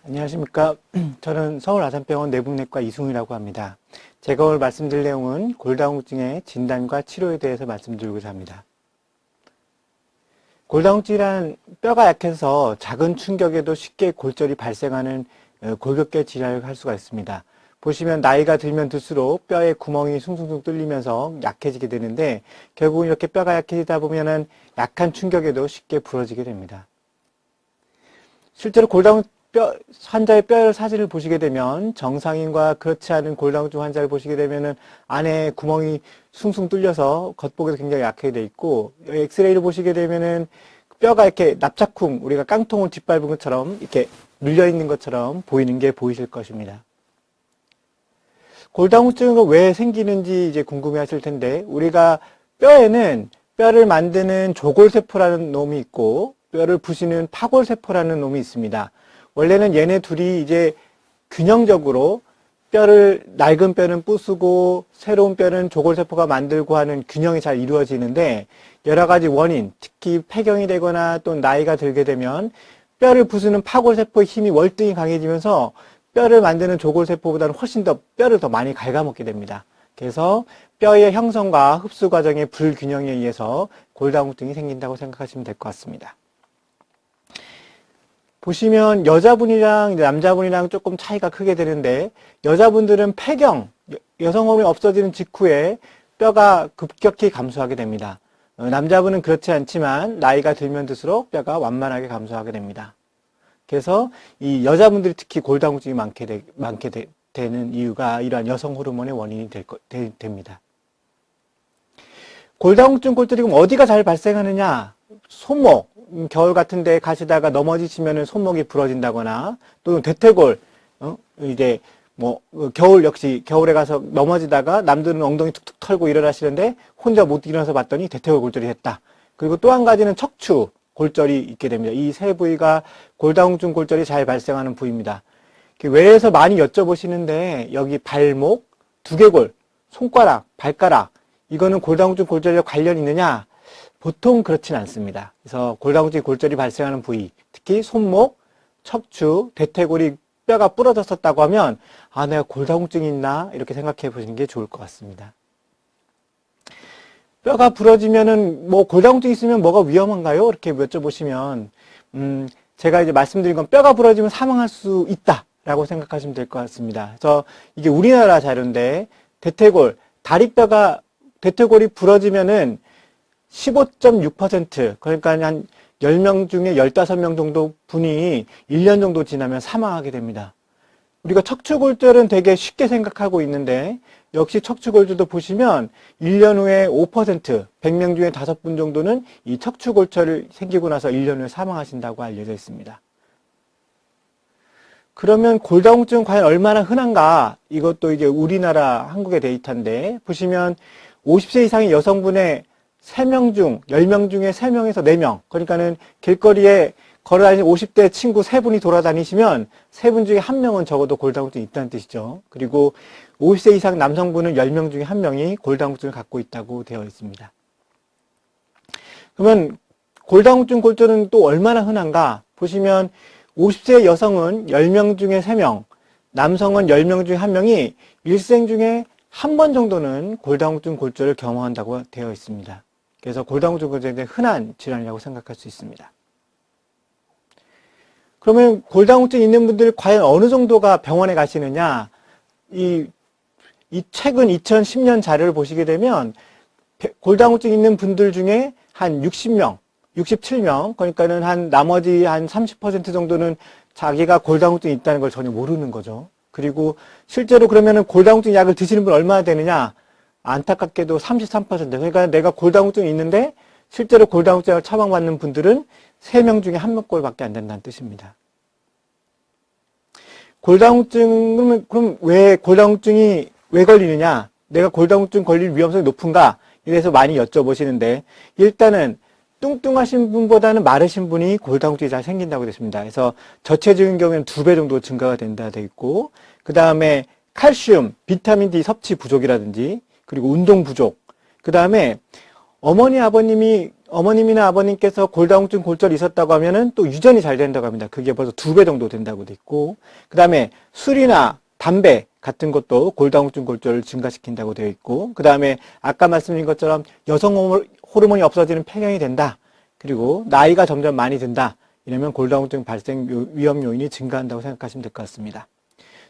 안녕하십니까. 저는 서울아산병원 내분내과 이승훈이라고 합니다. 제가 오늘 말씀드릴 내용은 골다공증의 진단과 치료에 대해서 말씀드리고자 합니다. 골다공증이란 뼈가 약해서 작은 충격에도 쉽게 골절이 발생하는 골격계 질환을 할 수가 있습니다. 보시면 나이가 들면 들수록 뼈에 구멍이 숭숭숭 뚫리면서 약해지게 되는데 결국은 이렇게 뼈가 약해지다 보면은 약한 충격에도 쉽게 부러지게 됩니다. 실제로 골다공증 환자의 뼈 사진을 보시게 되면 정상인과 그렇지 않은 골다공증 환자를 보시게 되면은 안에 구멍이 숭숭 뚫려서 겉보기도 굉장히 약하게 돼 있고, 엑스레이를 보시게 되면은 뼈가 이렇게 납작쿵, 우리가 깡통을 뒷밟은 것처럼 이렇게 눌려 있는 것처럼 보이는 게 보이실 것입니다. 골다공증은 왜 생기는지 이제 궁금해 하실 텐데, 우리가 뼈에는 뼈를 만드는 조골세포라는 놈이 있고 뼈를 부시는 파골세포라는 놈이 있습니다. 원래는 얘네 둘이 이제 균형적으로 낡은 뼈는 부수고 새로운 뼈는 조골세포가 만들고 하는 균형이 잘 이루어지는데, 여러 가지 원인, 특히 폐경이 되거나 또 나이가 들게 되면 뼈를 부수는 파골세포의 힘이 월등히 강해지면서 뼈를 만드는 조골세포보다는 훨씬 더 뼈를 더 많이 갉아먹게 됩니다. 그래서 뼈의 형성과 흡수 과정의 불균형에 의해서 골다공증이 생긴다고 생각하시면 될 것 같습니다. 보시면 여자분이랑 남자분이랑 조금 차이가 크게 되는데, 여자분들은 폐경, 여성 호르몬이 없어지는 직후에 뼈가 급격히 감소하게 됩니다. 남자분은 그렇지 않지만 나이가 들면 들수록 뼈가 완만하게 감소하게 됩니다. 그래서 이 여자분들이 특히 골다공증이 많게 되는 이유가 이러한 여성 호르몬의 원인이 됩니다. 골다공증 골절이 그럼 어디가 잘 발생하느냐? 손목, 겨울 같은 데 가시다가 넘어지시면 손목이 부러진다거나, 또는 대퇴골, 이제 겨울 역시 겨울에 가서 넘어지다가 남들은 엉덩이 툭툭 털고 일어나시는데 혼자 못 일어나서 봤더니 대퇴골 골절이 됐다. 그리고 또 한 가지는 척추 골절이 있게 됩니다. 이 세 부위가 골다공증 골절이 잘 발생하는 부위입니다. 외래에서 많이 여쭤보시는데, 여기 발목, 두개골, 손가락, 발가락, 이거는 골다공증 골절과 관련이 있느냐? 보통 그렇진 않습니다. 그래서 골다공증 골절이 발생하는 부위, 특히 손목, 척추, 대퇴골이 뼈가 부러졌었다고 하면 내가 골다공증이 있나? 이렇게 생각해 보시는 게 좋을 것 같습니다. 뼈가 부러지면은 골다공증 있으면 뭐가 위험한가요? 이렇게 여쭤보시면 제가 이제 말씀드린 건 뼈가 부러지면 사망할 수 있다라고 생각하시면 될 것 같습니다. 그래서 이게 우리나라 자료인데, 대퇴골이 부러지면은 15.6%, 그러니까 한 10명 중에 15명 정도 분이 1년 정도 지나면 사망하게 됩니다. 우리가 척추골절은 되게 쉽게 생각하고 있는데, 역시 척추골절도 보시면 1년 후에 5%, 100명 중에 5분 정도는 이 척추골절이 생기고 나서 1년 후에 사망하신다고 알려져 있습니다. 그러면 골다공증은 과연 얼마나 흔한가? 이것도 이제 우리나라 한국의 데이터인데, 보시면 50세 이상의 여성분의 3명 중, 10명 중에 3명에서 4명, 그러니까는 길거리에 걸어다니는 50대 친구 3분이 돌아다니시면 3분 중에 1명은 적어도 골다공증이 있다는 뜻이죠. 그리고 50세 이상 남성분은 10명 중에 1명이 골다공증을 갖고 있다고 되어 있습니다. 그러면 골다공증 골절은 또 얼마나 흔한가? 보시면 50세 여성은 10명 중에 3명, 남성은 10명 중에 1명이 일생 중에 한 번 정도는 골다공증 골절을 경험한다고 되어 있습니다. 그래서 골다공증 골절이 흔한 질환이라고 생각할 수 있습니다. 그러면 골다공증 있는 분들 과연 어느 정도가 병원에 가시느냐? 이 최근 2010년 자료를 보시게 되면 골다공증 있는 분들 중에 한 60명, 67명, 그러니까는 나머지 한 30% 정도는 자기가 골다공증이 있다는 걸 전혀 모르는 거죠. 그리고 실제로 그러면은 골다공증 약을 드시는 분 얼마나 되느냐? 안타깝게도 33%. 그러니까 내가 골다공증이 있는데 실제로 골다공증 약을 처방받는 분들은 3명 중에 1명꼴밖에 안 된다는 뜻입니다. 골다공증은 그럼 왜 골다공증이 왜 걸리느냐? 내가 골다공증 걸릴 위험성이 높은가? 이래서 많이 여쭤보시는데, 일단은 뚱뚱하신 분보다는 마르신 분이 골다공증이 잘 생긴다고 됐습니다. 그래서 저체중인 경우에는 2배 정도 증가가 된다 되어 있고, 그 다음에 칼슘, 비타민 D 섭취 부족이라든지, 그리고 운동 부족, 그 다음에 어머님이나 아버님께서 골다공증 골절이 있었다고 하면은 또 유전이 잘 된다고 합니다. 그게 벌써 2배 정도 된다고 돼 있고, 그 다음에 술이나 담배 같은 것도 골다공증 골절을 증가시킨다고 되어 있고, 그 다음에 아까 말씀드린 것처럼 여성 호르몬이 없어지는 폐경이 된다. 그리고 나이가 점점 많이 든다. 이러면 골다공증 발생 위험 요인이 증가한다고 생각하시면 될 것 같습니다.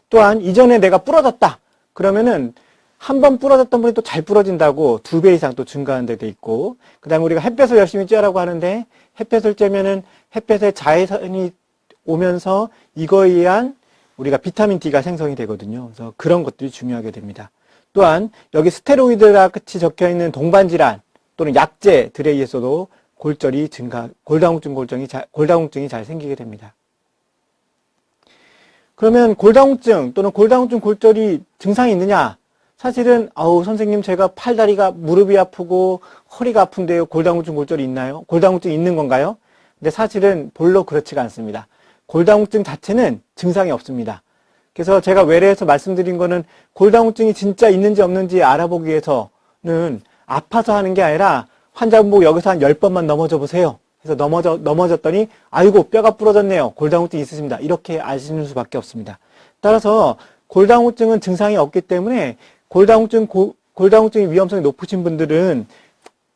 또한 이전에 내가 부러졌다. 그러면은 한 번 부러졌던 분이 또 잘 부러진다고 2배 이상 또 증가하는 데 돼 있고, 그 다음에 우리가 햇볕을 열심히 쬐라고 하는데 햇볕을 쬐면은 햇볕에 자외선이 오면서 이거에 의한 우리가 비타민 D가 생성이 되거든요. 그래서 그런 것들이 중요하게 됩니다. 또한 여기 스테로이드가 같이 적혀 있는 동반질환 또는 약제들에 의해서도 골다공증이 잘 생기게 됩니다. 그러면 골다공증 또는 골다공증 골절이 증상이 있느냐? 사실은 선생님 제가 팔다리가 무릎이 아프고 허리가 아픈데요. 골다공증 골절이 있나요? 골다공증이 있는 건가요? 근데 사실은 별로 그렇지가 않습니다. 골다공증 자체는 증상이 없습니다. 그래서 제가 외래에서 말씀드린 거는 골다공증이 진짜 있는지 없는지 알아보기 위해서는 아파서 하는 게 아니라 환자분 보고 여기서 한 10번만 넘어져 보세요. 그래서 넘어졌더니 아이고 뼈가 부러졌네요. 골다공증이 있으십니다. 이렇게 아시는 수밖에 없습니다. 따라서 골다공증은 증상이 없기 때문에 골다공증의 위험성이 높으신 분들은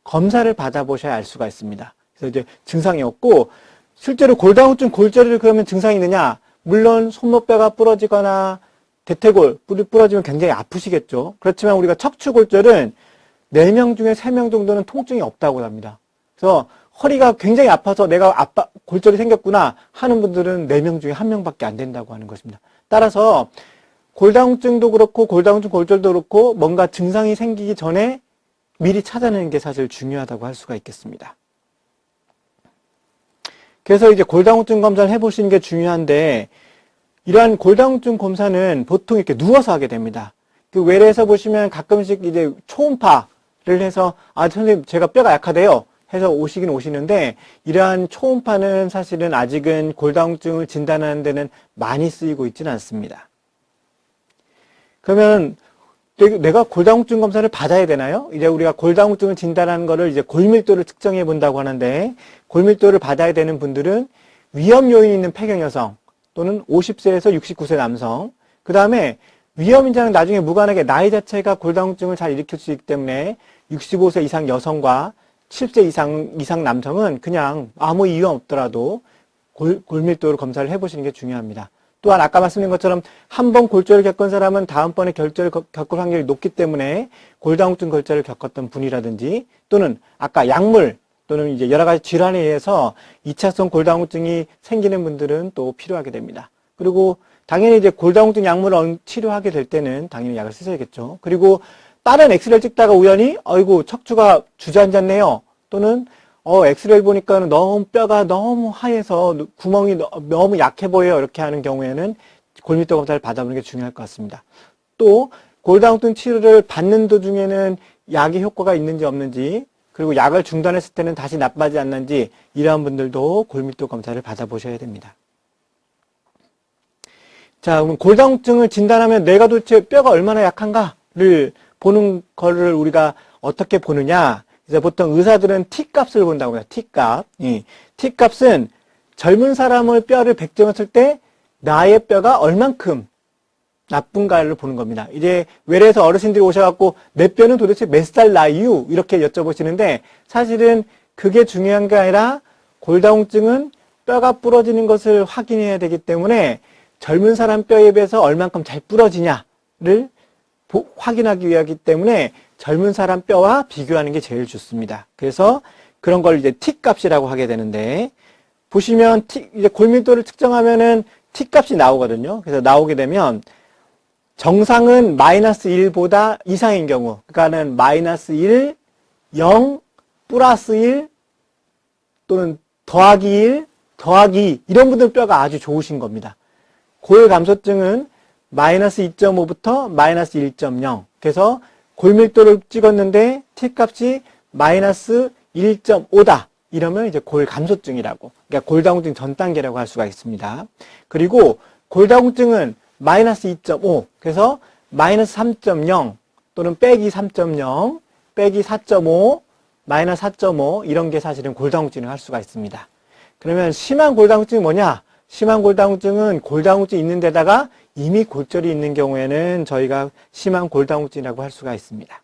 검사를 받아보셔야 알 수가 있습니다. 그래서 이제 증상이 없고, 실제로 골다공증 골절이 그러면 증상이 있느냐? 물론 손목뼈가 부러지거나 대퇴골 부러지면 굉장히 아프시겠죠. 그렇지만 우리가 척추골절은 4명 중에 3명 정도는 통증이 없다고 합니다. 그래서 허리가 굉장히 아파서 내가 골절이 생겼구나 하는 분들은 4명 중에 1명밖에 안 된다고 하는 것입니다. 따라서 골다공증도 그렇고 골다공증 골절도 그렇고 뭔가 증상이 생기기 전에 미리 찾아내는 게 사실 중요하다고 할 수가 있겠습니다. 그래서 이제 골다공증 검사를 해보시는 게 중요한데, 이러한 골다공증 검사는 보통 이렇게 누워서 하게 됩니다. 그 외래에서 보시면 가끔씩 이제 초음파를 해서 선생님 제가 뼈가 약하대요 해서 오시긴 오시는데, 이러한 초음파는 사실은 아직은 골다공증을 진단하는 데는 많이 쓰이고 있지는 않습니다. 그러면 내가 골다공증 검사를 받아야 되나요? 이제 우리가 골다공증을 진단하는 거를 이제 골밀도를 측정해 본다고 하는데, 골밀도를 받아야 되는 분들은 위험 요인이 있는 폐경 여성 또는 50세에서 69세 남성, 그 다음에 위험인자는 나중에 무관하게 나이 자체가 골다공증을 잘 일으킬 수 있기 때문에 65세 이상 여성과 70세 이상 남성은 그냥 아무 이유 없더라도 골밀도를 검사를 해보시는 게 중요합니다. 또한 아까 말씀드린 것처럼 한 번 골절을 겪은 사람은 다음번에 골절을 겪을 확률이 높기 때문에 골다공증 골절을 겪었던 분이라든지, 또는 아까 약물 또는 이제 여러 가지 질환에 의해서 2차성 골다공증이 생기는 분들은 또 필요하게 됩니다. 그리고 당연히 이제 골다공증 약물을 치료하게 될 때는 당연히 약을 쓰셔야겠죠. 그리고 다른 엑스레이를 찍다가 우연히 아이고 척추가 주저앉았네요. 또는 엑스레이 보니까 뼈가 너무 하얘서 구멍이 너무 약해 보여요. 이렇게 하는 경우에는 골밀도 검사를 받아보는 게 중요할 것 같습니다. 또 골다공증 치료를 받는 도중에는 약의 효과가 있는지 없는지, 그리고 약을 중단했을 때는 다시 나빠지지 않는지, 이러한 분들도 골밀도 검사를 받아보셔야 됩니다. 자, 그럼 골다공증을 진단하면 내가 도대체 뼈가 얼마나 약한가를 보는 거를 우리가 어떻게 보느냐? 그래서 보통 의사들은 T값을 본다고 해요. T값. T값은 젊은 사람의 뼈를 백정했을 때 나의 뼈가 얼만큼 나쁜가를 보는 겁니다. 이제 외래에서 어르신들이 오셔갖고 내 뼈는 도대체 몇 살 나이유? 이렇게 여쭤보시는데, 사실은 그게 중요한 게 아니라 골다공증은 뼈가 부러지는 것을 확인해야 되기 때문에 젊은 사람 뼈에 비해서 얼만큼 잘 부러지냐를 확인하기 위하기 때문에 젊은 사람 뼈와 비교하는 게 제일 좋습니다. 그래서 그런 걸 이제 T값이라고 하게 되는데, 보시면 이제 골밀도를 측정하면은 T값이 나오거든요. 그래서 나오게 되면 정상은 마이너스 1보다 이상인 경우, 그러니까는 마이너스 1, 0, 플러스 1 또는 더하기 1, 더하기 2, 이런 분들 뼈가 아주 좋으신 겁니다. 골감소증은 마이너스 2.5부터 마이너스 1.0. 그래서 골밀도를 찍었는데 T값이 마이너스 1.5다. 이러면 이제 골감소증이라고, 그러니까 골다공증 전 단계라고 할 수가 있습니다. 그리고 골다공증은 마이너스 2.5, 그래서 마이너스 3.0 또는 빼기 3.0, 빼기 4.5, 마이너스 4.5 이런 게 사실은 골다공증을 할 수가 있습니다. 그러면 심한 골다공증이 뭐냐? 심한 골다공증은 골다공증이 있는 데다가 이미 골절이 있는 경우에는 저희가 심한 골다공증이라고 할 수가 있습니다.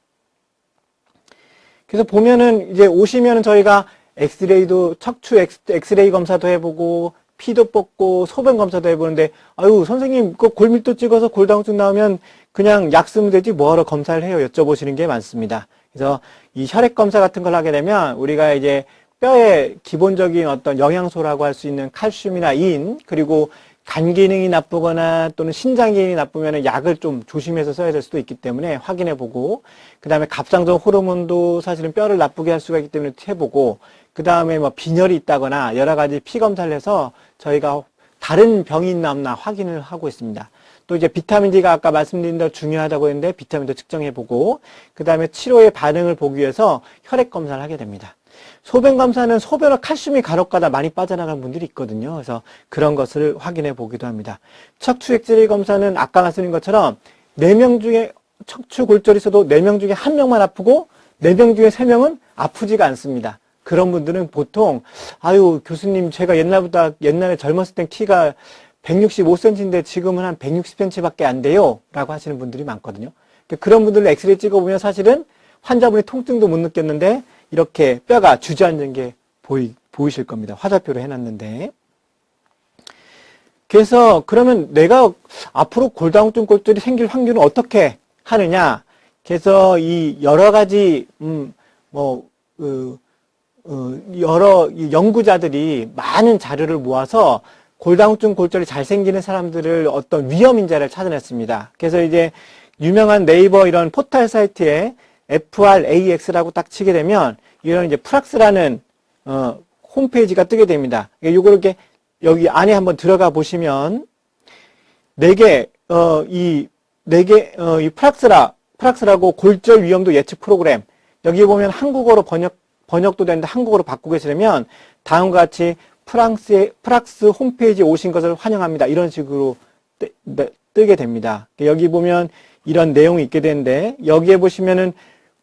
그래서 보면은 이제 오시면은 저희가 엑스레이도 척추 엑스레이 검사도 해보고 피도 뽑고 소변 검사도 해보는데 아유 선생님 그 골밀도 찍어서 골다공증 나오면 그냥 약 쓰면 되지 뭐하러 검사를 해요 여쭤보시는 게 많습니다. 그래서 이 혈액 검사 같은 걸 하게 되면 우리가 이제 뼈의 기본적인 어떤 영양소라고 할 수 있는 칼슘이나 인 그리고 간 기능이 나쁘거나 또는 신장 기능이 나쁘면 약을 좀 조심해서 써야 될 수도 있기 때문에 확인해보고 그 다음에 갑상선 호르몬도 사실은 뼈를 나쁘게 할 수가 있기 때문에 해보고 그 다음에 뭐 빈혈이 있다거나 여러 가지 피 검사를 해서 저희가 다른 병이 있나 없나 확인을 하고 있습니다. 또 이제 비타민 D가 아까 말씀드린 대로 중요하다고 했는데 비타민도 측정해보고 그 다음에 치료의 반응을 보기 위해서 혈액 검사를 하게 됩니다. 소변 검사는 소변에 칼슘이 간혹가다 많이 빠져나가는 분들이 있거든요. 그래서 그런 것을 확인해 보기도 합니다. 척추 엑스레이 검사는 아까 말씀드린 것처럼 4명 중에 척추 골절이 있어도 4명 중에 1명만 아프고 4명 중에 3명은 아프지가 않습니다. 그런 분들은 보통 아유 교수님 제가 옛날에 젊었을 땐 키가 165cm인데 지금은 한 160cm밖에 안 돼요 라고 하시는 분들이 많거든요. 그런 분들 엑스레이 찍어보면 사실은 환자분이 통증도 못 느꼈는데 이렇게 뼈가 주저앉은 게 보이실 겁니다. 화살표로 해놨는데. 그래서 그러면 내가 앞으로 골다공증 골절이 생길 확률은 어떻게 하느냐. 그래서 이 여러 가지 여러 연구자들이 많은 자료를 모아서 골다공증 골절이 잘 생기는 사람들을 어떤 위험 인자를 찾아냈습니다. 그래서 이제 유명한 네이버 이런 포털 사이트에 FRAX라고 딱 치게 되면 이런 이제 프락스라는 홈페이지가 뜨게 됩니다. 요거 이렇게 여기 안에 한번 들어가 보시면 이 프락스라고 골절 위험도 예측 프로그램 여기 보면 한국어로 번역도 되는데 한국어로 바꾸고 계시려면 다음과 같이 프락스 홈페이지에 오신 것을 환영합니다. 이런 식으로 뜨게 됩니다. 여기 보면 이런 내용이 있게 되는데 여기에 보시면은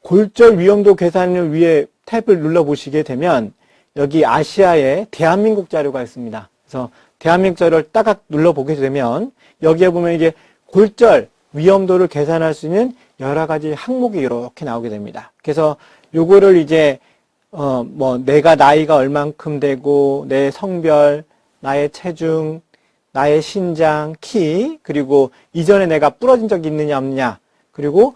골절 위험도 계산을 위해 탭을 눌러보시게 되면 여기 아시아의 대한민국 자료가 있습니다. 그래서 대한민국 자료를 따각 눌러보게 되면 여기에 보면 이게 골절 위험도를 계산할 수 있는 여러 가지 항목이 이렇게 나오게 됩니다. 그래서 요거를 이제 내가 나이가 얼만큼 되고 내 성별, 나의 체중, 나의 신장, 키, 그리고 이전에 내가 부러진 적이 있느냐 없느냐, 그리고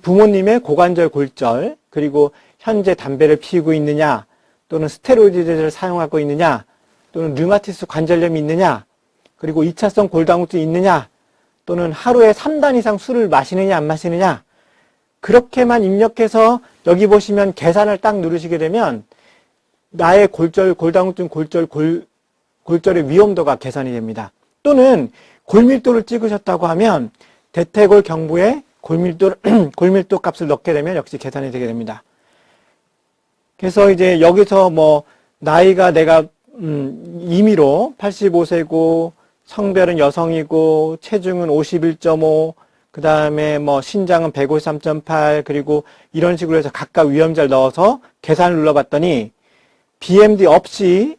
부모님의 고관절 골절, 그리고 현재 담배를 피우고 있느냐, 또는 스테로이드를 사용하고 있느냐, 또는 류마티스 관절염이 있느냐, 그리고 2차성 골다공증이 있느냐, 또는 하루에 3단 이상 술을 마시느냐 안 마시느냐, 그렇게만 입력해서 여기 보시면 계산을 딱 누르시게 되면 나의 골다공증 골절의 위험도가 계산이 됩니다. 또는 골밀도를 찍으셨다고 하면 대퇴골 경부에 골밀도 값을 넣게 되면 역시 계산이 되게 됩니다. 그래서 이제 여기서 나이가 내가 임의로 85세고 성별은 여성이고 체중은 51.5 그 다음에 신장은 153.8 그리고 이런 식으로 해서 각각 위험자를 넣어서 계산을 눌러봤더니 BMD 없이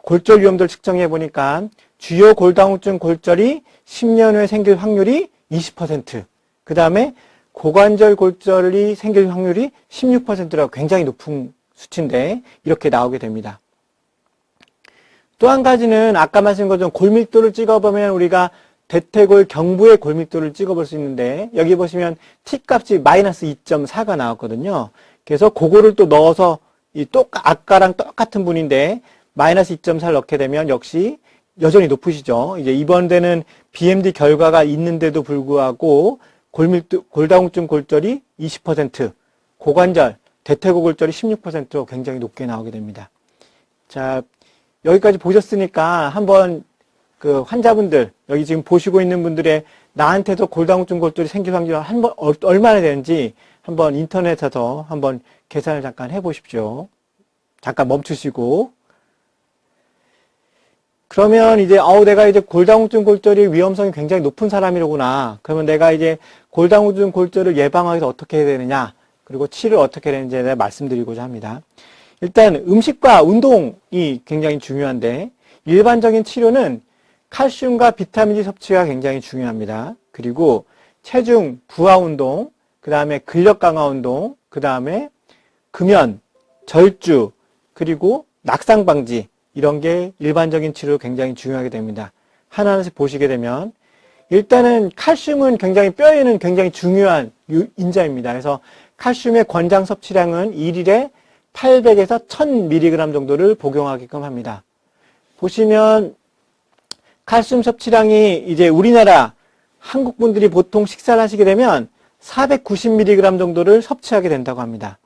골절 위험도를 측정해 보니까 주요 골다공증 골절이 10년 후에 생길 확률이 20%, 그 다음에 고관절 골절이 생길 확률이 16%라고 굉장히 높은 수치인데 이렇게 나오게 됩니다. 또 한 가지는 아까 말씀드린 것처럼 골밀도를 찍어보면 우리가 대퇴골 경부의 골밀도를 찍어볼 수 있는데 여기 보시면 T값이 마이너스 2.4가 나왔거든요. 그래서 그거를 또 넣어서 아까랑 똑같은 분인데 마이너스 2.4를 넣게 되면 역시 여전히 높으시죠. 이제 이번 데는 BMD 결과가 있는데도 불구하고 골다공증 골절이 20%, 고관절, 대퇴골 골절이 16%로 굉장히 높게 나오게 됩니다. 자, 여기까지 보셨으니까 한번 그 환자분들, 여기 지금 보시고 있는 분들의 나한테도 골다공증 골절이 생길 확률이 얼마나 되는지 한번 인터넷에서 한번 계산을 잠깐 해보십시오. 잠깐 멈추시고. 그러면 이제 내가 이제 골다공증 골절이 위험성이 굉장히 높은 사람이로구나. 그러면 내가 이제 골다공증 골절을 예방하기 위해서 어떻게 해야 되느냐? 그리고 치료를 어떻게 되는지에 대해 말씀드리고자 합니다. 일단 음식과 운동이 굉장히 중요한데 일반적인 치료는 칼슘과 비타민 D 섭취가 굉장히 중요합니다. 그리고 체중 부하 운동, 그 다음에 근력 강화 운동, 그 다음에 금연, 절주, 그리고 낙상 방지 이런 게 일반적인 치료로 굉장히 중요하게 됩니다. 하나하나씩 보시게 되면 일단은 칼슘은 굉장히 뼈에는 굉장히 중요한 인자입니다. 그래서 칼슘의 권장 섭취량은 1일에 800에서 1000mg 정도를 복용하게끔 합니다. 보시면 칼슘 섭취량이 이제 우리나라 한국 분들이 보통 식사를 하시게 되면 490mg 정도를 섭취하게 된다고 합니다.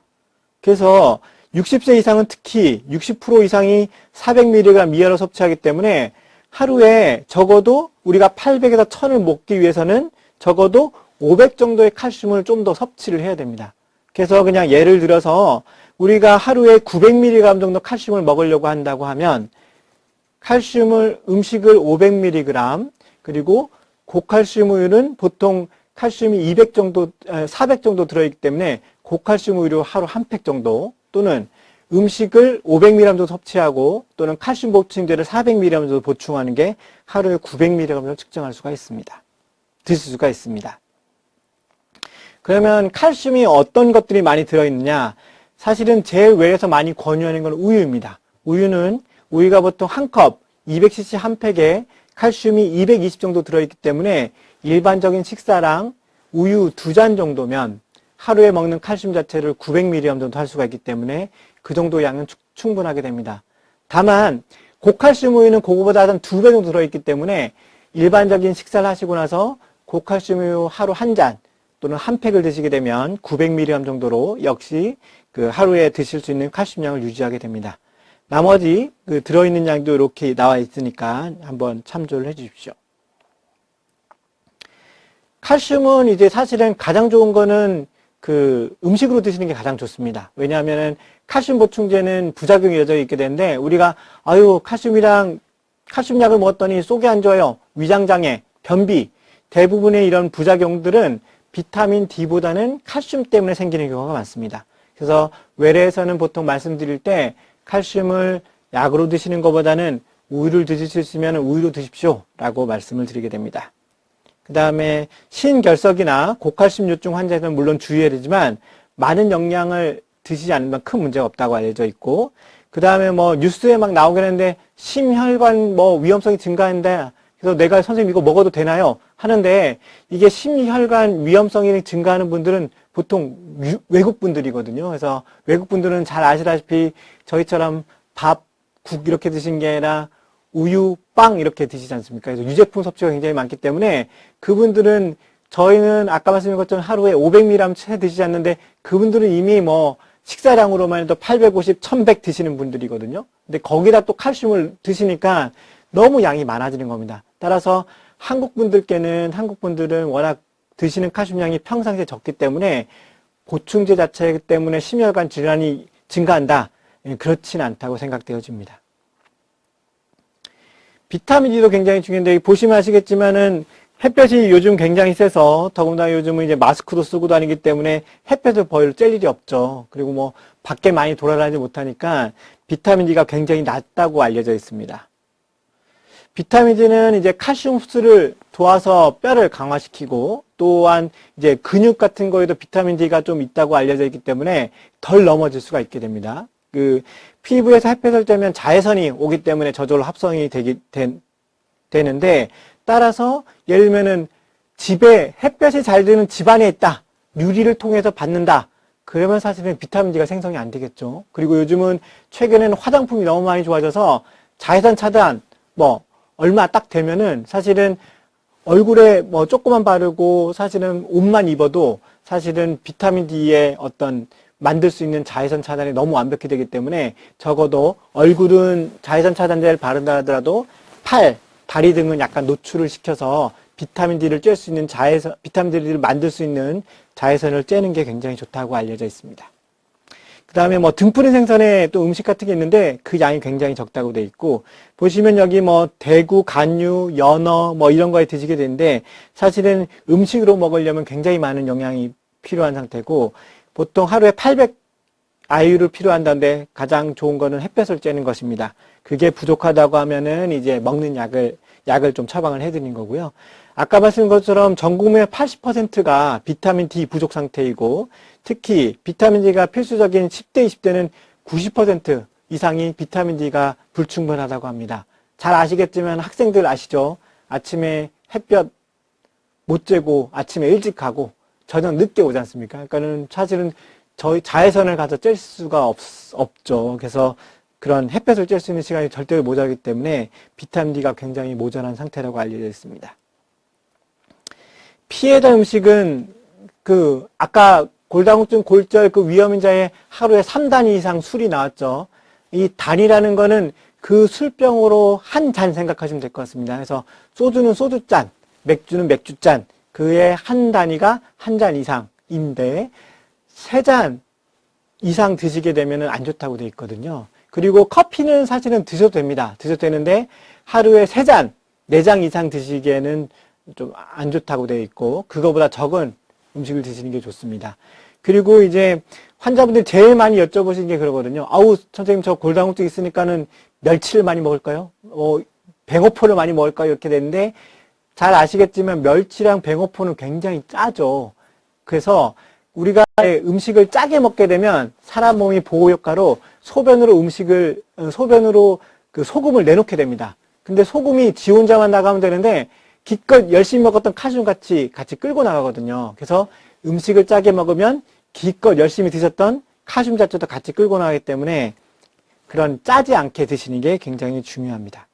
그래서 60세 이상은 특히 60% 이상이 400mg 이하로 섭취하기 때문에 하루에 적어도 우리가 800에서 1000을 먹기 위해서는 적어도 500 정도의 칼슘을 좀 더 섭취를 해야 됩니다. 그래서 그냥 예를 들어서 우리가 하루에 900mg 정도 칼슘을 먹으려고 한다고 하면 음식을 500mg 그리고 고칼슘 우유는 보통 칼슘이 400 정도 들어있기 때문에 고칼슘 우유로 하루 한 팩 정도 또는 음식을 500mg 정도 섭취하고 또는 칼슘 보충제를 400mg 정도 보충하는 게 하루에 900mg 정도 측정할 수가 있습니다. 드실 수가 있습니다. 그러면 칼슘이 어떤 것들이 많이 들어있느냐? 사실은 제일 외에서 많이 권유하는 건 우유입니다. 우유가 보통 한 컵, 200cc 한 팩에 칼슘이 220 정도 들어있기 때문에 일반적인 식사랑 우유 2잔 정도면 하루에 먹는 칼슘 자체를 900mg 정도 할 수가 있기 때문에 그 정도 양은 충분하게 됩니다. 다만 고칼슘 우유는 그거보다 한 2배 정도 들어있기 때문에 일반적인 식사를 하시고 나서 고칼슘 우유 하루 한 잔 또는 한 팩을 드시게 되면 900mg 정도로 역시 그 하루에 드실 수 있는 칼슘량을 유지하게 됩니다. 나머지 그 들어있는 양도 이렇게 나와 있으니까 한번 참조를 해 주십시오. 칼슘은 이제 사실은 가장 좋은 거는 그 음식으로 드시는 게 가장 좋습니다. 왜냐하면은 칼슘 보충제는 부작용이 이어져 있게 되는데 우리가 칼슘약을 먹었더니 속이 안 좋아요. 위장장애, 변비 대부분의 이런 부작용들은 비타민 D보다는 칼슘 때문에 생기는 경우가 많습니다. 그래서 외래에서는 보통 말씀드릴 때 칼슘을 약으로 드시는 것보다는 우유를 드실 수 있으면 우유로 드십시오 라고 말씀을 드리게 됩니다. 그 다음에 신결석이나 고칼슘 요증 환자들은 물론 주의해야 되지만 많은 영양을 드시지 않으면 큰 문제가 없다고 알려져 있고 그 다음에 뭐 뉴스에 막 나오긴 하는데 심혈관 위험성이 증가한다. 그래서 내가 선생님 이거 먹어도 되나요? 하는데 이게 심혈관 위험성이 증가하는 분들은 보통 외국 분들이거든요. 그래서 외국 분들은 잘 아시다시피 저희처럼 밥, 국 이렇게 드신 게 아니라 우유, 빵 이렇게 드시지 않습니까? 그래서 유제품 섭취가 굉장히 많기 때문에 그분들은 저희는 아까 말씀드린 것처럼 하루에 500mg 채 드시지 않는데 그분들은 이미 식사량으로만 해도 850, 1100 드시는 분들이거든요. 근데 거기다 또 칼슘을 드시니까 너무 양이 많아지는 겁니다. 따라서 한국 분들은 워낙 드시는 칼슘량이 평상시에 적기 때문에 보충제 자체 때문에 심혈관 질환이 증가한다. 그렇진 않다고 생각되어집니다. 비타민 D도 굉장히 중요한데 보시면 아시겠지만은 햇볕이 요즘 굉장히 세서 더군다나 요즘은 이제 마스크도 쓰고 다니기 때문에 햇볕을 별로 쬐 일이 없죠. 그리고 밖에 많이 돌아다니지 못하니까 비타민 D가 굉장히 낮다고 알려져 있습니다. 비타민 D는 이제 칼슘 흡수를 도와서 뼈를 강화시키고 또한 이제 근육 같은 거에도 비타민 D가 좀 있다고 알려져 있기 때문에 덜 넘어질 수가 있게 됩니다. 피부에서 햇볕을 쬐면 자외선이 오기 때문에 저절로 합성이 되는데 따라서 예를 들면은 집에 햇볕이 잘 드는 집안에 있다. 유리를 통해서 받는다. 그러면 사실은 비타민 D가 생성이 안 되겠죠. 그리고 요즘은 최근에는 화장품이 너무 많이 좋아져서 자외선 차단 얼마 딱 되면은 사실은 얼굴에 조금만 바르고 사실은 옷만 입어도 사실은 비타민 D의 어떤 만들 수 있는 자외선 차단이 너무 완벽히 되기 때문에 적어도 얼굴은 자외선 차단제를 바른다 하더라도 팔, 다리 등은 약간 노출을 시켜서 비타민 D를 쬐 수 있는 비타민 D를 만들 수 있는 자외선을 쬐는 게 굉장히 좋다고 알려져 있습니다. 그 다음에 등푸른 생선에 또 음식 같은 게 있는데 그 양이 굉장히 적다고 돼 있고 보시면 여기 대구, 간유, 연어 이런 거에 드시게 되는데 사실은 음식으로 먹으려면 굉장히 많은 영양이 필요한 상태고 보통 하루에 800 IU를 필요한다는데 가장 좋은 거는 햇볕을 쬐는 것입니다. 그게 부족하다고 하면은 이제 먹는 약을 좀 처방을 해드린 거고요. 아까 말씀드린 것처럼 전 국민의 80%가 비타민 D 부족 상태이고, 특히 비타민 D가 필수적인 10대, 20대는 90% 이상이 비타민 D가 불충분하다고 합니다. 잘 아시겠지만 학생들 아시죠? 아침에 햇볕 못 쬐고 아침에 일찍 가고 저녁 늦게 오지 않습니까? 그러니까는 사실은 저희 자외선을 가서 쬐을 수가 없죠. 그래서 그런 햇볕을 쬐을 수 있는 시간이 절대로 모자라기 때문에 비타민 D가 굉장히 모자란 상태라고 알려져 있습니다. 피해자 음식은 아까 골다공증, 골절 위험인자의 하루에 3단 이상 술이 나왔죠. 이 단이라는 거는 그 술병으로 한 잔 생각하시면 될 것 같습니다. 그래서 소주는 소주잔, 맥주는 맥주잔, 그의 한 단위가 한 잔 이상인데 3잔 이상 드시게 되면 안 좋다고 되어 있거든요. 그리고 커피는 사실은 드셔도 됩니다. 드셔도 되는데 하루에 3잔, 4잔 이상 드시기에는 좀 안 좋다고 되어 있고, 그거보다 적은 음식을 드시는 게 좋습니다. 그리고 이제 환자분들이 제일 많이 여쭤보시는 게 그러거든요. 아우, 선생님, 저 골다공증 있으니까는 멸치를 많이 먹을까요? 뱅어포를 많이 먹을까요? 이렇게 되는데, 잘 아시겠지만 멸치랑 뱅어포는 굉장히 짜죠. 그래서 우리가 음식을 짜게 먹게 되면 사람 몸이 보호 효과로 소변으로 그 소금을 내놓게 됩니다. 근데 소금이 지 혼자만 나가면 되는데 기껏 열심히 먹었던 칼슘 같이 끌고 나가거든요. 그래서 음식을 짜게 먹으면 기껏 열심히 드셨던 칼슘 자체도 같이 끌고 나가기 때문에 그런 짜지 않게 드시는 게 굉장히 중요합니다.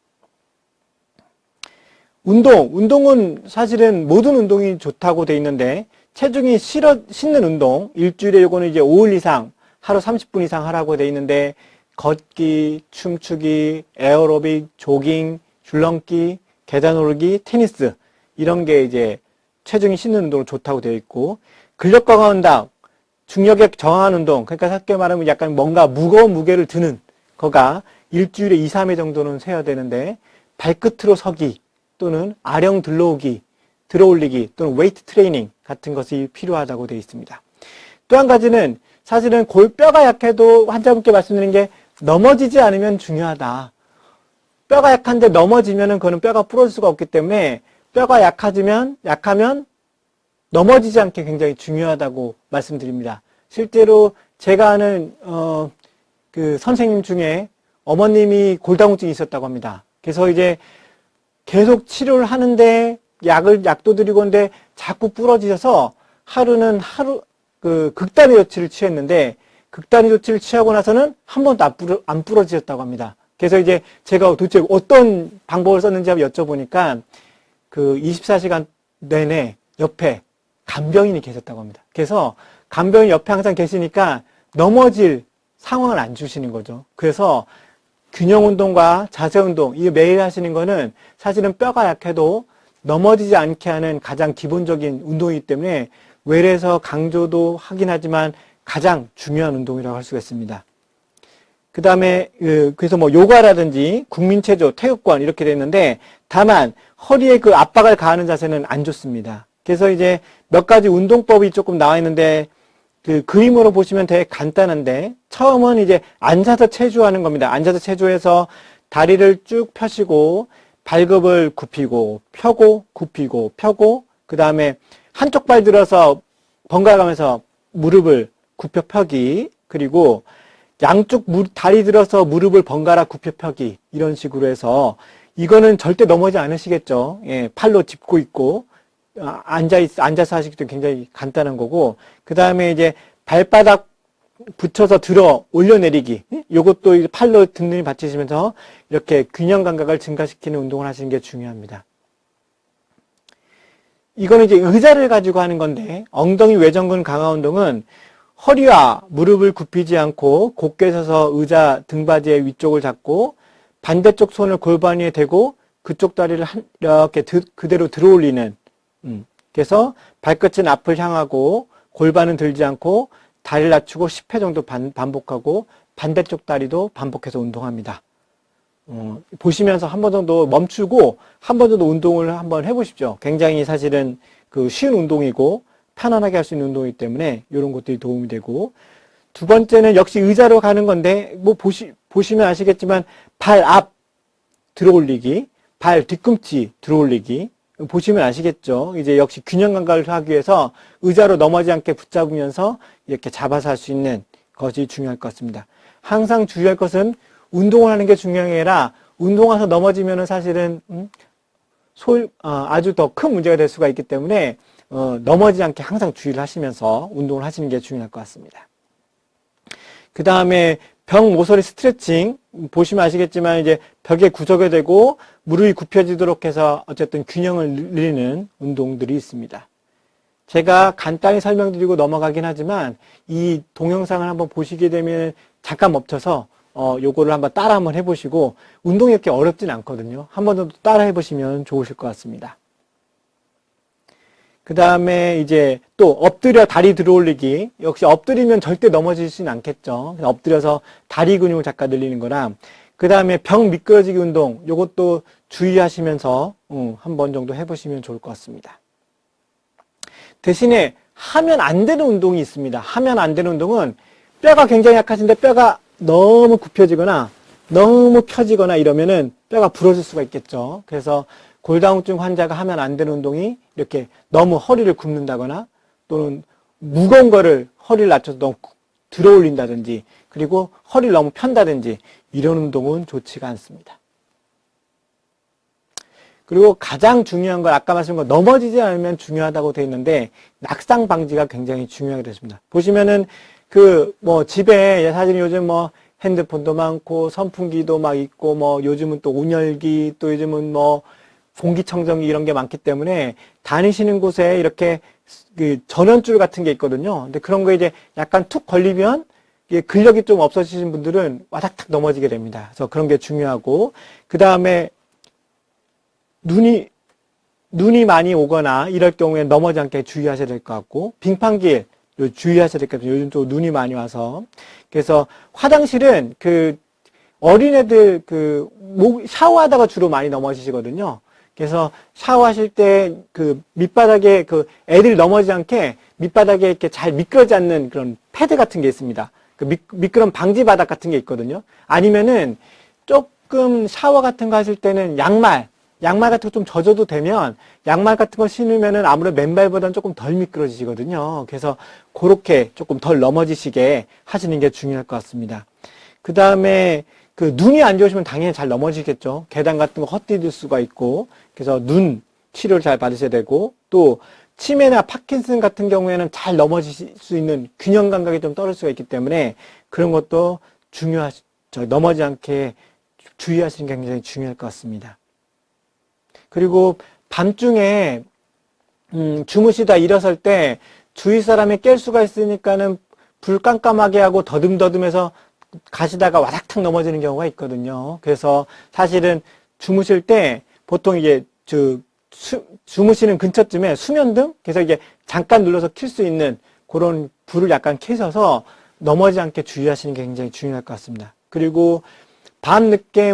운동은 사실은 모든 운동이 좋다고 돼 있는데 체중이 싣는 운동, 일주일에 요거는 이제 5일 이상, 하루 30분 이상 하라고 돼 있는데 걷기, 춤추기, 에어로빅, 조깅, 줄넘기, 계단 오르기, 테니스 이런 게 이제 체중이 싣는 운동으로 좋다고 되어 있고, 근력 강화 운동, 중력에 저항하는 운동, 그러니까 쉽게 말하면 약간 뭔가 무거운 무게를 드는 거가 일주일에 2, 3회 정도는 세야 되는데 발끝으로 서기 또는 아령 들어올리기 또는 웨이트 트레이닝 같은 것이 필요하다고 되어 있습니다. 또 한 가지는 사실은 뼈가 약해도 환자분께 말씀드리는 게 넘어지지 않으면 중요하다. 뼈가 약한데 넘어지면은 그거는 뼈가 부러질 수가 없기 때문에 뼈가 약하면 넘어지지 않게 굉장히 중요하다고 말씀드립니다. 실제로 제가 아는 그 선생님 중에 어머님이 골다공증이 있었다고 합니다. 그래서 이제 계속 치료를 하는데 약도 드리고 하는데 자꾸 부러지셔서 극단의 조치를 취했는데 극단의 조치를 취하고 나서는 한 번도 안 부러지셨다고 합니다. 그래서 이제 제가 도대체 어떤 방법을 썼는지 한번 여쭤보니까 24시간 내내 옆에 간병인이 계셨다고 합니다. 그래서 간병인 옆에 항상 계시니까 넘어질 상황을 안 주시는 거죠. 그래서 균형 운동과 자세 운동, 이거 매일 하시는 거는 사실은 뼈가 약해도 넘어지지 않게 하는 가장 기본적인 운동이기 때문에 외래에서 강조도 하긴 하지만 가장 중요한 운동이라고 할 수가 있습니다. 그 다음에 그래서 요가라든지 국민체조, 태극권 이렇게 됐는데 다만 허리에 압박을 가하는 자세는 안 좋습니다. 그래서 이제 몇 가지 운동법이 조금 나와 있는데 그림으로 보시면 되게 간단한데 처음은 이제 앉아서 체조하는 겁니다. 앉아서 체조해서 다리를 쭉 펴시고 발굽을 굽히고 펴고 굽히고 펴고 그 다음에 한쪽 발 들어서 번갈아 가면서 무릎을 굽혀 펴기, 그리고 양쪽 다리 들어서 무릎을 번갈아 굽혀 펴기, 이런 식으로 해서 이거는 절대 넘어지지 않으시겠죠. 예, 팔로 짚고 있고 앉아서 하시기도 굉장히 간단한 거고, 그 다음에 이제 발바닥 붙여서 들어 올려내리기, 요것도 팔로 든든히 받치시면서 이렇게 균형 감각을 증가시키는 운동을 하시는 게 중요합니다. 이거는 이제 의자를 가지고 하는 건데, 엉덩이 외전근 강화 운동은 허리와 무릎을 굽히지 않고 곧게 서서 의자 등받이의 위쪽을 잡고 반대쪽 손을 골반 위에 대고 그쪽 다리를 이렇게 그대로 들어 올리는, 그래서 발끝은 앞을 향하고 골반은 들지 않고 다리를 낮추고 10회 정도 반복하고 반대쪽 다리도 반복해서 운동합니다. 보시면서 한 번 정도 멈추고 한 번 정도 운동을 한번 해보십시오. 굉장히 사실은 쉬운 운동이고 편안하게 할 수 있는 운동이기 때문에 이런 것들이 도움이 되고, 두 번째는 역시 의자로 가는 건데, 뭐 보시면 아시겠지만 발 앞 들어올리기, 발 뒤꿈치 들어올리기, 보시면 아시겠죠? 이제 역시 균형 감각을 하기 위해서 의자로 넘어지지 않게 붙잡으면서 이렇게 잡아서 할 수 있는 것이 중요할 것 같습니다. 항상 주의할 것은 운동을 하는 게 중요한 게 아니라 운동해서 넘어지면은 사실은 아주 더 큰 문제가 될 수가 있기 때문에 넘어지지 않게 항상 주의를 하시면서 운동을 하시는 게 중요할 것 같습니다. 그 다음에 벽 모서리 스트레칭 보시면 아시겠지만 이제 벽에 구석에 대고 무릎이 굽혀지도록 해서 어쨌든 균형을 늘리는 운동들이 있습니다. 제가 간단히 설명드리고 넘어가긴 하지만 이 동영상을 한번 보시게 되면 잠깐 멈춰서 요거를 따라 한번 해보시고, 운동이 이렇게 어렵진 않거든요. 한 번 정도 따라 해보시면 좋으실 것 같습니다. 그 다음에 이제 또 엎드려 다리 들어올리기. 역시 엎드리면 절대 넘어지진 않겠죠. 엎드려서 다리 근육을 잠깐 늘리는 거랑, 그 다음에 벽 미끄러지기 운동, 요것도 주의하시면서 한 번 정도 해보시면 좋을 것 같습니다. 대신에 하면 안 되는 운동이 있습니다. 하면 안 되는 운동은 뼈가 굉장히 약하신데 뼈가 너무 굽혀지거나 너무 펴지거나 이러면은 뼈가 부러질 수가 있겠죠. 그래서 골다공증 환자가 하면 안 되는 운동이 이렇게 너무 허리를 굽는다거나 또는 무거운 거를 허리를 낮춰서 너무 들어 올린다든지, 그리고 허리를 너무 편다든지 이런 운동은 좋지가 않습니다. 그리고 가장 중요한 건 아까 말씀드린 거 넘어지지 않으면 중요하다고 되어 있는데 낙상 방지가 굉장히 중요하게 되십니다. 보시면은 집에 사실 요즘 핸드폰도 많고 선풍기도 막 있고 요즘은 또 온열기, 또 요즘은 공기청정기 이런 게 많기 때문에 다니시는 곳에 이렇게 전원줄 같은 게 있거든요. 근데 그런 거 이제 약간 툭 걸리면 근력이 좀 없어지신 분들은 와닥탁 넘어지게 됩니다. 그래서 그런 게 중요하고, 그 다음에 눈이 많이 오거나 이럴 경우에 넘어지지 않게 주의하셔야 될 것 같고, 빙판길 주의하셔야 될 것 같아요. 요즘 또 눈이 많이 와서. 그래서 화장실은 어린애들 샤워하다가 주로 많이 넘어지시거든요. 그래서 샤워하실 때 밑바닥에 애들이 넘어지지 않게 밑바닥에 이렇게 잘 미끄러지 않는 그런 패드 같은 게 있습니다. 미끄럼 방지 바닥 같은 게 있거든요. 아니면은 조금 샤워 같은 거 하실 때는 양말 같은 거 좀 젖어도 되면 양말 같은 거 신으면은 아무래도 맨발보다는 조금 덜 미끄러지거든요. 그래서 그렇게 조금 덜 넘어지시게 하시는 게 중요할 것 같습니다. 그 다음에 눈이 안 좋으시면 당연히 잘 넘어지겠죠. 계단 같은 거 헛디딜 수가 있고, 그래서 눈 치료를 잘 받으셔야 되고, 또 치매나 파킨슨 같은 경우에는 잘 넘어질 수 있는 균형 감각이 좀 떨어질 수가 있기 때문에 그런 것도 넘어지지 않게 주의하시는 게 굉장히 중요할 것 같습니다. 그리고 밤중에 주무시다 일어설 때 주위 사람이 깰 수가 있으니까는 불 깜깜하게 하고 더듬더듬해서 가시다가 와닥탁 넘어지는 경우가 있거든요. 그래서 사실은 주무실 때 보통 이게 주무시는 근처쯤에 수면등, 그래서 이게 잠깐 눌러서 켤 수 있는 그런 불을 약간 켜셔서 넘어지지 않게 주의하시는 게 굉장히 중요할 것 같습니다. 그리고 밤늦게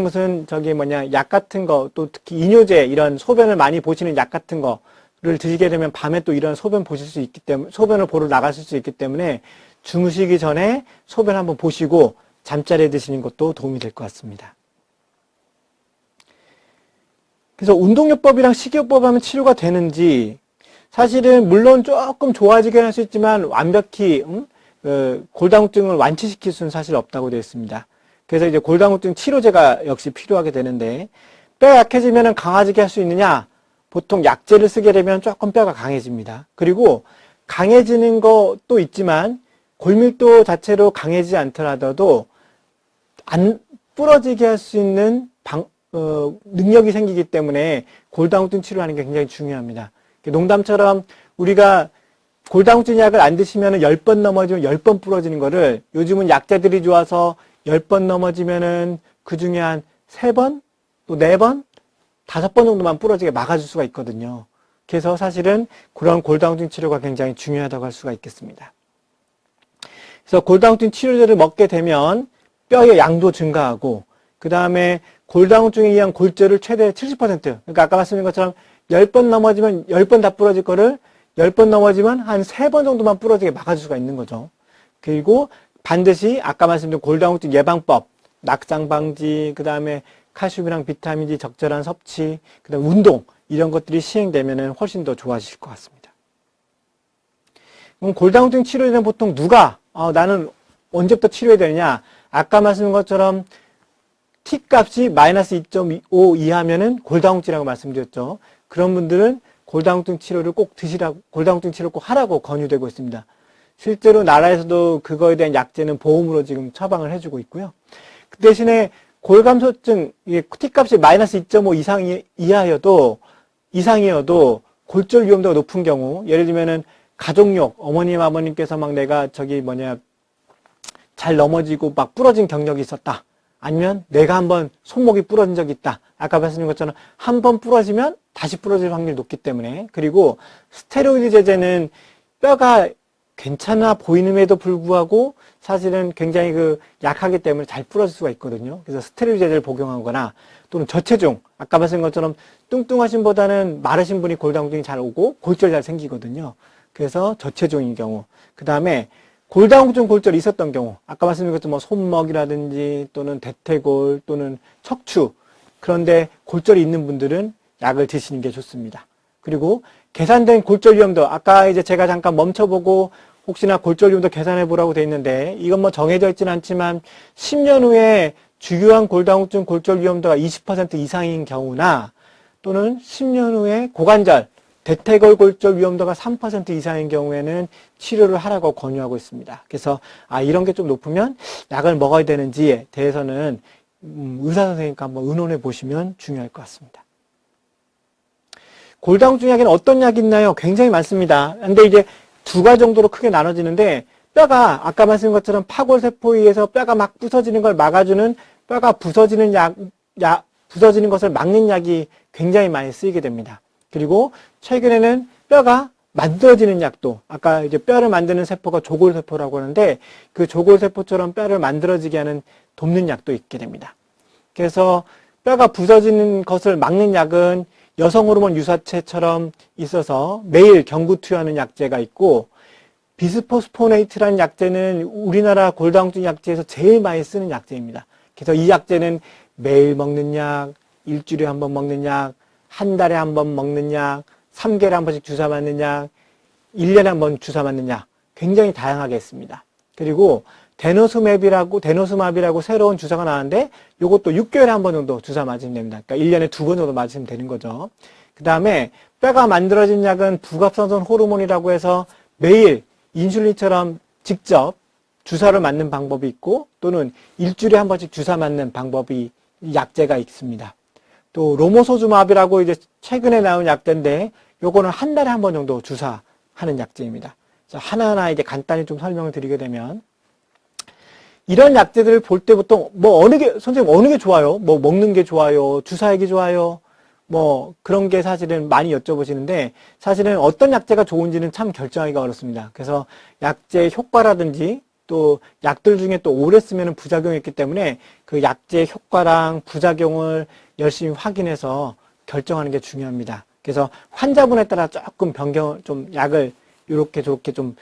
약 같은 거, 또 특히 이뇨제, 이런 소변을 많이 보시는 약 같은 거를 드시게 되면 밤에 또 이런 소변 보실 수 있기 때문에, 소변을 보러 나가실 수 있기 때문에 주무시기 전에 소변 한번 보시고 잠자리에 드시는 것도 도움이 될 것 같습니다. 그래서 운동요법이랑 식이요법 하면 치료가 되는지, 사실은 물론 조금 좋아지긴 할 수 있지만 완벽히 골다공증을 완치시킬 수는 사실 없다고 되어 있습니다. 그래서 이제 골다공증 치료제가 역시 필요하게 되는데, 뼈가 약해지면 강아지게 할 수 있느냐? 보통 약제를 쓰게 되면 조금 뼈가 강해집니다. 그리고 강해지는 것도 있지만 골밀도 자체로 강해지지 않더라도 안 부러지게 할 수 있는 능력이 생기기 때문에 골다공증 치료하는 게 굉장히 중요합니다. 농담처럼 우리가 골다공증 약을 안 드시면 10번 넘어지면 10번 부러지는 거를 요즘은 약제들이 좋아서 10번 넘어지면은 그 중에 한 3번, 또 4번, 5번 정도만 부러지게 막아줄 수가 있거든요. 그래서 사실은 그런 골다공증 치료가 굉장히 중요하다고 할 수가 있겠습니다. 그래서 골다공증 치료제를 먹게 되면 뼈의 양도 증가하고, 그 다음에 골다공증에 의한 골절을 최대 70%, 그러니까 아까 말씀드린 것처럼 10번 넘어지면 10번 다 부러질 거를 10번 넘어지면 한 3번 정도만 부러지게 막아줄 수가 있는 거죠. 그리고 반드시 아까 말씀드린 골다공증 예방법, 낙상 방지, 그 다음에 칼슘이랑 비타민D 적절한 섭취, 그 다음에 운동, 이런 것들이 시행되면 훨씬 더 좋아지실 것 같습니다. 그럼 골다공증 치료에는 보통 누가, 나는 언제부터 치료해야 되느냐? 아까 말씀드린 것처럼 T값이 마이너스 2.5 이하면은 골다공증이라고 말씀드렸죠. 그런 분들은 골다공증 치료를 꼭 드시라고, 골다공증 치료를 꼭 하라고 권유되고 있습니다. 실제로 나라에서도 그거에 대한 약제는 보험으로 지금 처방을 해주고 있고요. 그 대신에 골감소증, T값이 마이너스 2.5 이상이어도 골절 위험도가 높은 경우, 예를 들면은 가족력, 어머님, 아버님께서 막 내가 잘 넘어지고 막 부러진 경력이 있었다. 아니면 내가 한번 손목이 부러진 적이 있다. 아까 말씀드린 것처럼 한 번 부러지면 다시 부러질 확률이 높기 때문에. 그리고 스테로이드 제제는 뼈가 괜찮아 보이는에도 불구하고 사실은 굉장히 약하기 때문에 잘 부러질 수가 있거든요. 그래서 스테로이드 제제를 복용하거나 또는 저체중, 아까 말씀드린 것처럼 뚱뚱하신 보다는 마르신 분이 골다공증이 잘 오고 골절이 잘 생기거든요. 그래서 저체중인 경우. 그 다음에 골다공증 골절이 있었던 경우, 아까 말씀드린 것처럼 뭐 손목이라든지 또는 대퇴골 또는 척추, 그런데 골절이 있는 분들은 약을 드시는 게 좋습니다. 그리고 계산된 골절 위험도, 아까 이제 제가 잠깐 멈춰보고 혹시나 골절 위험도 계산해 보라고 돼 있는데, 이건 뭐 정해져 있지는 않지만 10년 후에 주요한 골다공증 골절 위험도가 20% 이상인 경우나 또는 10년 후에 고관절, 대퇴골 골절 위험도가 3% 이상인 경우에는 치료를 하라고 권유하고 있습니다. 그래서 이런 게 좀 높으면 약을 먹어야 되는지에 대해서는 의사 선생님과 한번 의논해 보시면 중요할 것 같습니다. 골다공증 약에는 어떤 약이 있나요? 굉장히 많습니다. 근데 이제 두 가지 정도로 크게 나눠지는데, 뼈가 아까 말씀드린 것처럼 파골세포에 의해서 뼈가 막 부서지는 걸 막아주는, 뼈가 부서지는 부서지는 것을 막는 약이 굉장히 많이 쓰이게 됩니다. 그리고 최근에는 뼈가 만들어지는 약도, 아까 이제 뼈를 만드는 세포가 조골세포라고 하는데, 그 조골세포처럼 뼈를 만들어지게 하는 돕는 약도 있게 됩니다. 그래서 뼈가 부서지는 것을 막는 약은 여성 호르몬 유사체처럼 있어서 매일 경구 투여하는 약제가 있고, 비스포스포네이트라는 약제는 우리나라 골다공증 약제에서 제일 많이 쓰는 약제입니다. 그래서 이 약제는 매일 먹는 약, 일주일에 한 번 먹는 약, 한 달에 한 번 먹는 약, 3개월에 한 번씩 주사 맞는 약, 1년에 한 번 주사 맞는 약, 굉장히 다양하게 있습니다. 그리고 데노스마비라고 새로운 주사가 나왔는데, 이것도 6개월에 한 번 정도 주사 맞으면 됩니다. 그러니까 1년에 2번 정도 맞으면 되는 거죠. 그 다음에 뼈가 만들어진 약은 부갑선선 호르몬이라고 해서 매일 인슐린처럼 직접 주사를 맞는 방법이 있고, 또는 일주일에 한 번씩 주사 맞는 방법이 약제가 있습니다. 또 로모소주마비라고 이제 최근에 나온 약제인데, 요거는 한 달에 한 번 정도 주사하는 약제입니다. 하나하나 이제 간단히 좀 설명을 드리게 되면, 이런 약제들을 볼 때 보통 선생님 어느 게 좋아요? 뭐 먹는 게 좋아요? 주사하기 좋아요? 뭐 그런 게 사실은 많이 여쭤보시는데, 사실은 어떤 약제가 좋은지는 참 결정하기가 어렵습니다. 그래서 약제의 효과라든지 또 약들 중에 또 오래 쓰면 부작용이 있기 때문에 그 약제의 효과랑 부작용을 열심히 확인해서 결정하는 게 중요합니다. 그래서 환자분에 따라 조금 약을 이렇게 저렇게 좀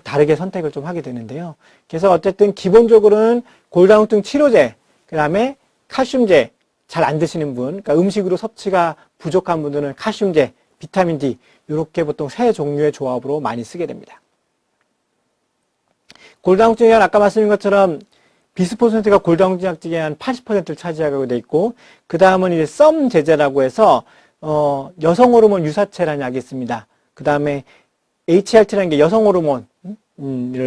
다르게 선택을 좀 하게 되는데요. 그래서 어쨌든 기본적으로는 골다공증 치료제, 그 다음에 칼슘제 잘 안 드시는 분, 그러니까 음식으로 섭취가 부족한 분들은 칼슘제, 비타민 D 이렇게 보통 세 종류의 조합으로 많이 쓰게 됩니다. 골다공증 약 아까 말씀드린 것처럼 비스포스네이트가 골다공증 약 중에 한 80%를 차지하게 돼 있고, 그 다음은 이제 썸 제제라고 해서 여성 호르몬 유사체라는 약이 있습니다. 그 다음에 HRT라는 게 여성 호르몬을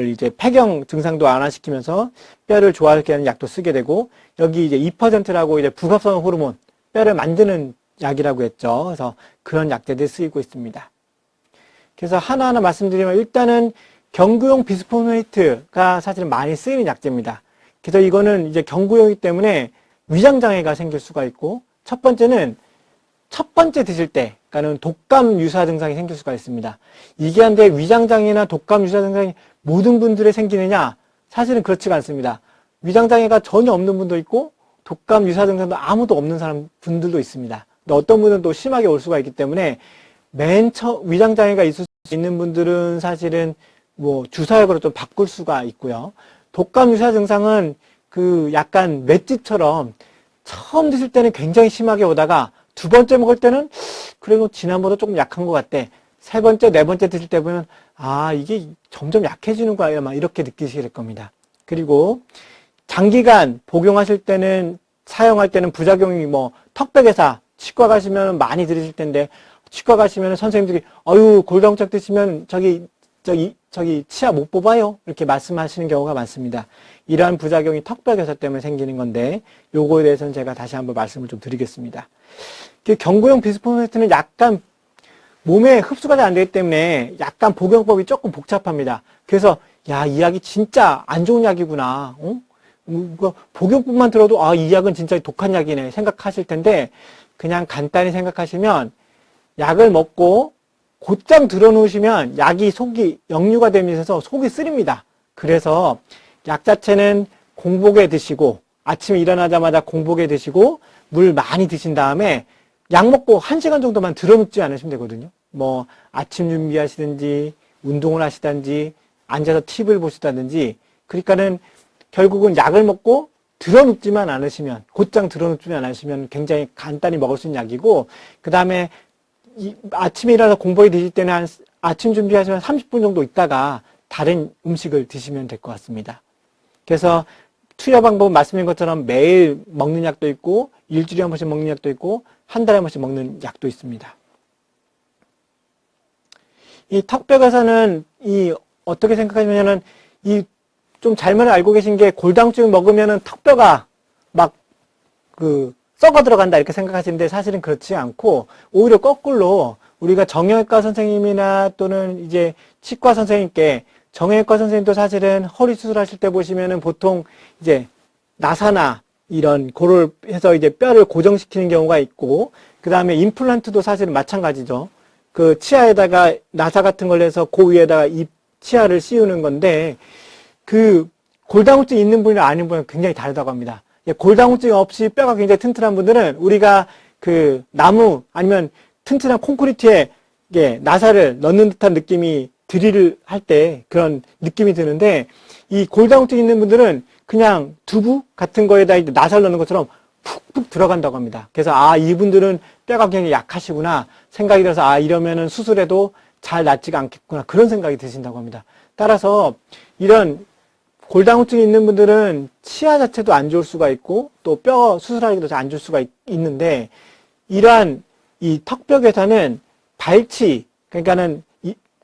이제 폐경 증상도 완화시키면서 뼈를 좋아하게 하는 약도 쓰게 되고, 여기 이제 2%라고 이제 부갑선 호르몬, 뼈를 만드는 약이라고 했죠. 그래서 그런 약제들이 쓰이고 있습니다. 그래서 하나하나 말씀드리면, 일단은 경구용 비스포네이트가 사실은 많이 쓰이는 약제입니다. 그래서 이거는 이제 경구용이기 때문에 위장장애가 생길 수가 있고, 첫 번째 드실 때, 그러니까는 독감 유사 증상이 생길 수가 있습니다. 이게 한데 위장장애나 독감 유사 증상이 모든 분들에 생기느냐? 사실은 그렇지가 않습니다. 위장장애가 전혀 없는 분도 있고, 독감 유사 증상도 아무도 없는 분들도 있습니다. 근데 어떤 분은 또 심하게 올 수가 있기 때문에 위장장애가 있을 수 있는 분들은 사실은 뭐 주사약으로 좀 바꿀 수가 있고요. 독감 유사 증상은 그 약간 맷집처럼 처음 드실 때는 굉장히 심하게 오다가 두 번째 먹을 때는 그래도 지난번보다 조금 약한 것 같대. 세 번째, 네 번째 드실 때 보면 아, 이게 점점 약해지는 거예요. 막 이렇게 느끼시게 될 겁니다. 그리고 장기간 복용하실 때는 사용할 때는 부작용이 뭐 턱백에사 치과 가시면 많이 들으실 텐데 치과 가시면 선생님들이 어유 골다공증 드시면 저기 치아 못 뽑아요 이렇게 말씀하시는 경우가 많습니다. 이러한 부작용이 턱벽에서 때문에 생기는 건데 요거에 대해서는 제가 다시 한번 말씀을 좀 드리겠습니다. 경구용 비스포스페트는 약간 몸에 흡수가 잘 안 되기 때문에 약간 복용법이 조금 복잡합니다. 그래서 야, 이 약이 진짜 안 좋은 약이구나. 복용법만 들어도 아, 이 약은 진짜 독한 약이네 생각하실 텐데 그냥 간단히 생각하시면 약을 먹고 곧장 들어놓으시면 약이 속이 역류가 되면서 속이 쓰립니다. 그래서 약 자체는 공복에 드시고 아침에 일어나자마자 공복에 드시고 물 많이 드신 다음에 약 먹고 1시간 정도만 들어놓지 않으시면 되거든요. 뭐 아침 준비하시든지 운동을 하시든지 앉아서 TV를 보시다든지 그러니까는 결국은 약을 먹고 들어눕지만 않으시면 곧장 들어눕지만 않으시면 굉장히 간단히 먹을 수 있는 약이고 그 다음에 아침에 일어나서 공복에 드실 때는 한 아침 준비하시면 30분 정도 있다가 다른 음식을 드시면 될 것 같습니다. 그래서 투여 방법은 말씀드린 것처럼 매일 먹는 약도 있고 일주일에 한 번씩 먹는 약도 있고 한 달에 한 번씩 먹는 약도 있습니다. 이 턱벽에서는 어떻게 생각하시면은 좀 잘못 알고 계신 게 골다공증 먹으면은 턱뼈가 막 썩어 들어간다 이렇게 생각하시는데 사실은 그렇지 않고 오히려 거꾸로 우리가 정형외과 선생님이나 또는 이제 치과 선생님께 정형외과 선생님도 사실은 허리 수술하실 때 보시면은 보통 이제 나사나 이런 고를 해서 이제 뼈를 고정시키는 경우가 있고 그 다음에 임플란트도 사실은 마찬가지죠. 그 치아에다가 나사 같은 걸 해서 그 위에다가 이 치아를 씌우는 건데 그 골다공증 있는 분이랑 아닌 분은 굉장히 다르다고 합니다. 골다공증 없이 뼈가 굉장히 튼튼한 분들은 우리가 그 나무 아니면 튼튼한 콘크리트에 나사를 넣는 듯한 느낌이 드릴을 할 때 그런 느낌이 드는데 이 골다공증 있는 분들은 그냥 두부 같은 거에다 이제 나사를 넣는 것처럼 푹푹 들어간다고 합니다. 그래서 아, 이분들은 뼈가 굉장히 약하시구나 생각이 들어서 아, 이러면은 수술해도 잘 낫지가 않겠구나 그런 생각이 드신다고 합니다. 따라서 이런 골다공증이 있는 분들은 치아 자체도 안 좋을 수가 있고 또 뼈 수술하기도 안 좋을 수가 있는데 이러한 이 턱벽에서는 발치 그러니까는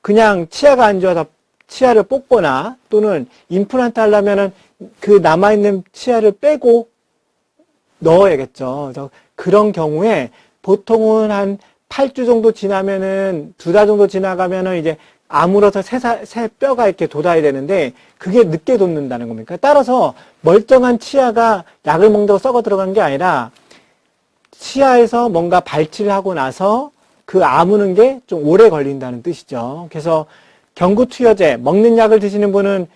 그냥 치아가 안 좋아서 치아를 뽑거나 또는 임플란트 하려면은 그 남아있는 치아를 빼고 넣어야겠죠. 그래서 그런 경우에 보통은 한 8주 정도 지나면은 2달 정도 지나가면은 이제 아물어서 새 뼈가 이렇게 돋아야 되는데 그게 늦게 돋는다는 겁니다. 따라서 멀쩡한 치아가 약을 먹는다고 썩어 들어간 게 아니라 치아에서 뭔가 발치를 하고 나서 그 아무는 게 좀 오래 걸린다는 뜻이죠. 그래서 경구투여제 먹는 약을 드시는 분은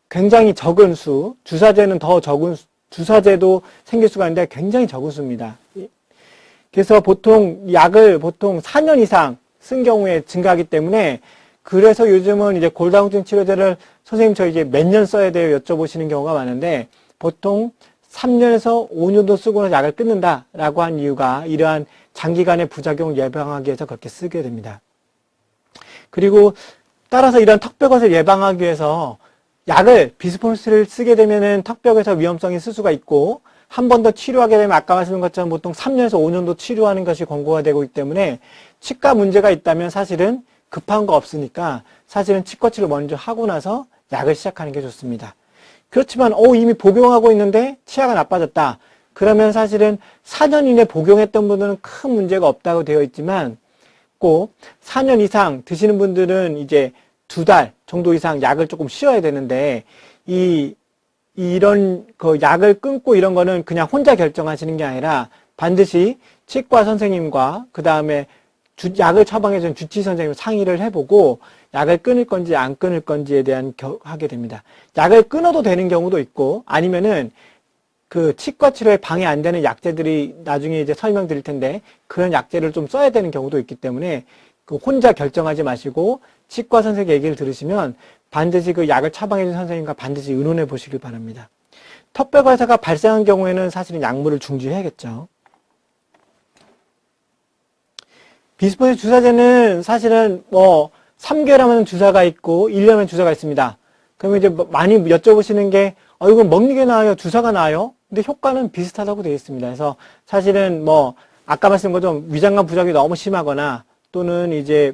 굉장히 적은 수, 주사제는 더 적은 주사제도 생길 수가 있는데 굉장히 적은 수입니다. 그래서 보통 약을 4년 이상 쓴 경우에 증가하기 때문에 그래서 요즘은 이제 골다공증 치료제를 선생님 저 이제 몇 년 써야 돼요 여쭤보시는 경우가 많은데 보통 3년에서 5년도 쓰고는 약을 끊는다라고 한 이유가 이러한 장기간의 부작용을 예방하기 위해서 그렇게 쓰게 됩니다. 그리고 따라서 이런 턱벽옷을 예방하기 위해서 약을 비스포스를 쓰게 되면은 턱벽에서 위험성이 있을 수가 있고 한 번 더 치료하게 되면 아까 말씀드린 것처럼 보통 3년에서 5년도 치료하는 것이 권고가 되고 있기 때문에 치과 문제가 있다면 사실은 급한 거 없으니까 사실은 치과 치료 먼저 하고 나서 약을 시작하는 게 좋습니다. 그렇지만 이미 복용하고 있는데 치아가 나빠졌다. 그러면 사실은 4년 이내 복용했던 분들은 큰 문제가 없다고 되어 있지만 꼭 4년 이상 드시는 분들은 이제 2달 정도 이상 약을 조금 쉬어야 되는데 이런 그 약을 끊고 이런 거는 그냥 혼자 결정하시는 게 아니라 반드시 치과 선생님과 그 다음에 약을 처방해주는 주치 선생님 상의를 해보고 약을 끊을 건지 안 끊을 건지에 대한 하게 됩니다. 약을 끊어도 되는 경우도 있고 아니면은 그 치과 치료에 방해 안 되는 약제들이 나중에 이제 설명드릴 텐데 그런 약제를 좀 써야 되는 경우도 있기 때문에 그 혼자 결정하지 마시고 치과 선생님 얘기를 들으시면 반드시 그 약을 처방해 준 선생님과 반드시 의논해 보시길 바랍니다. 턱뼈과사가 발생한 경우에는 사실은 약물을 중지해야겠죠. 비스포시 주사제는 사실은 뭐 3개월 하면 주사가 있고 1년 하면 주사가 있습니다. 그러면 이제 많이 여쭤보시는 게 이거 먹는 게 나아요? 주사가 나아요? 근데 효과는 비슷하다고 되어 있습니다. 그래서 사실은 뭐 아까 말씀드린 것처럼 위장관 부작용이 너무 심하거나 또는 이제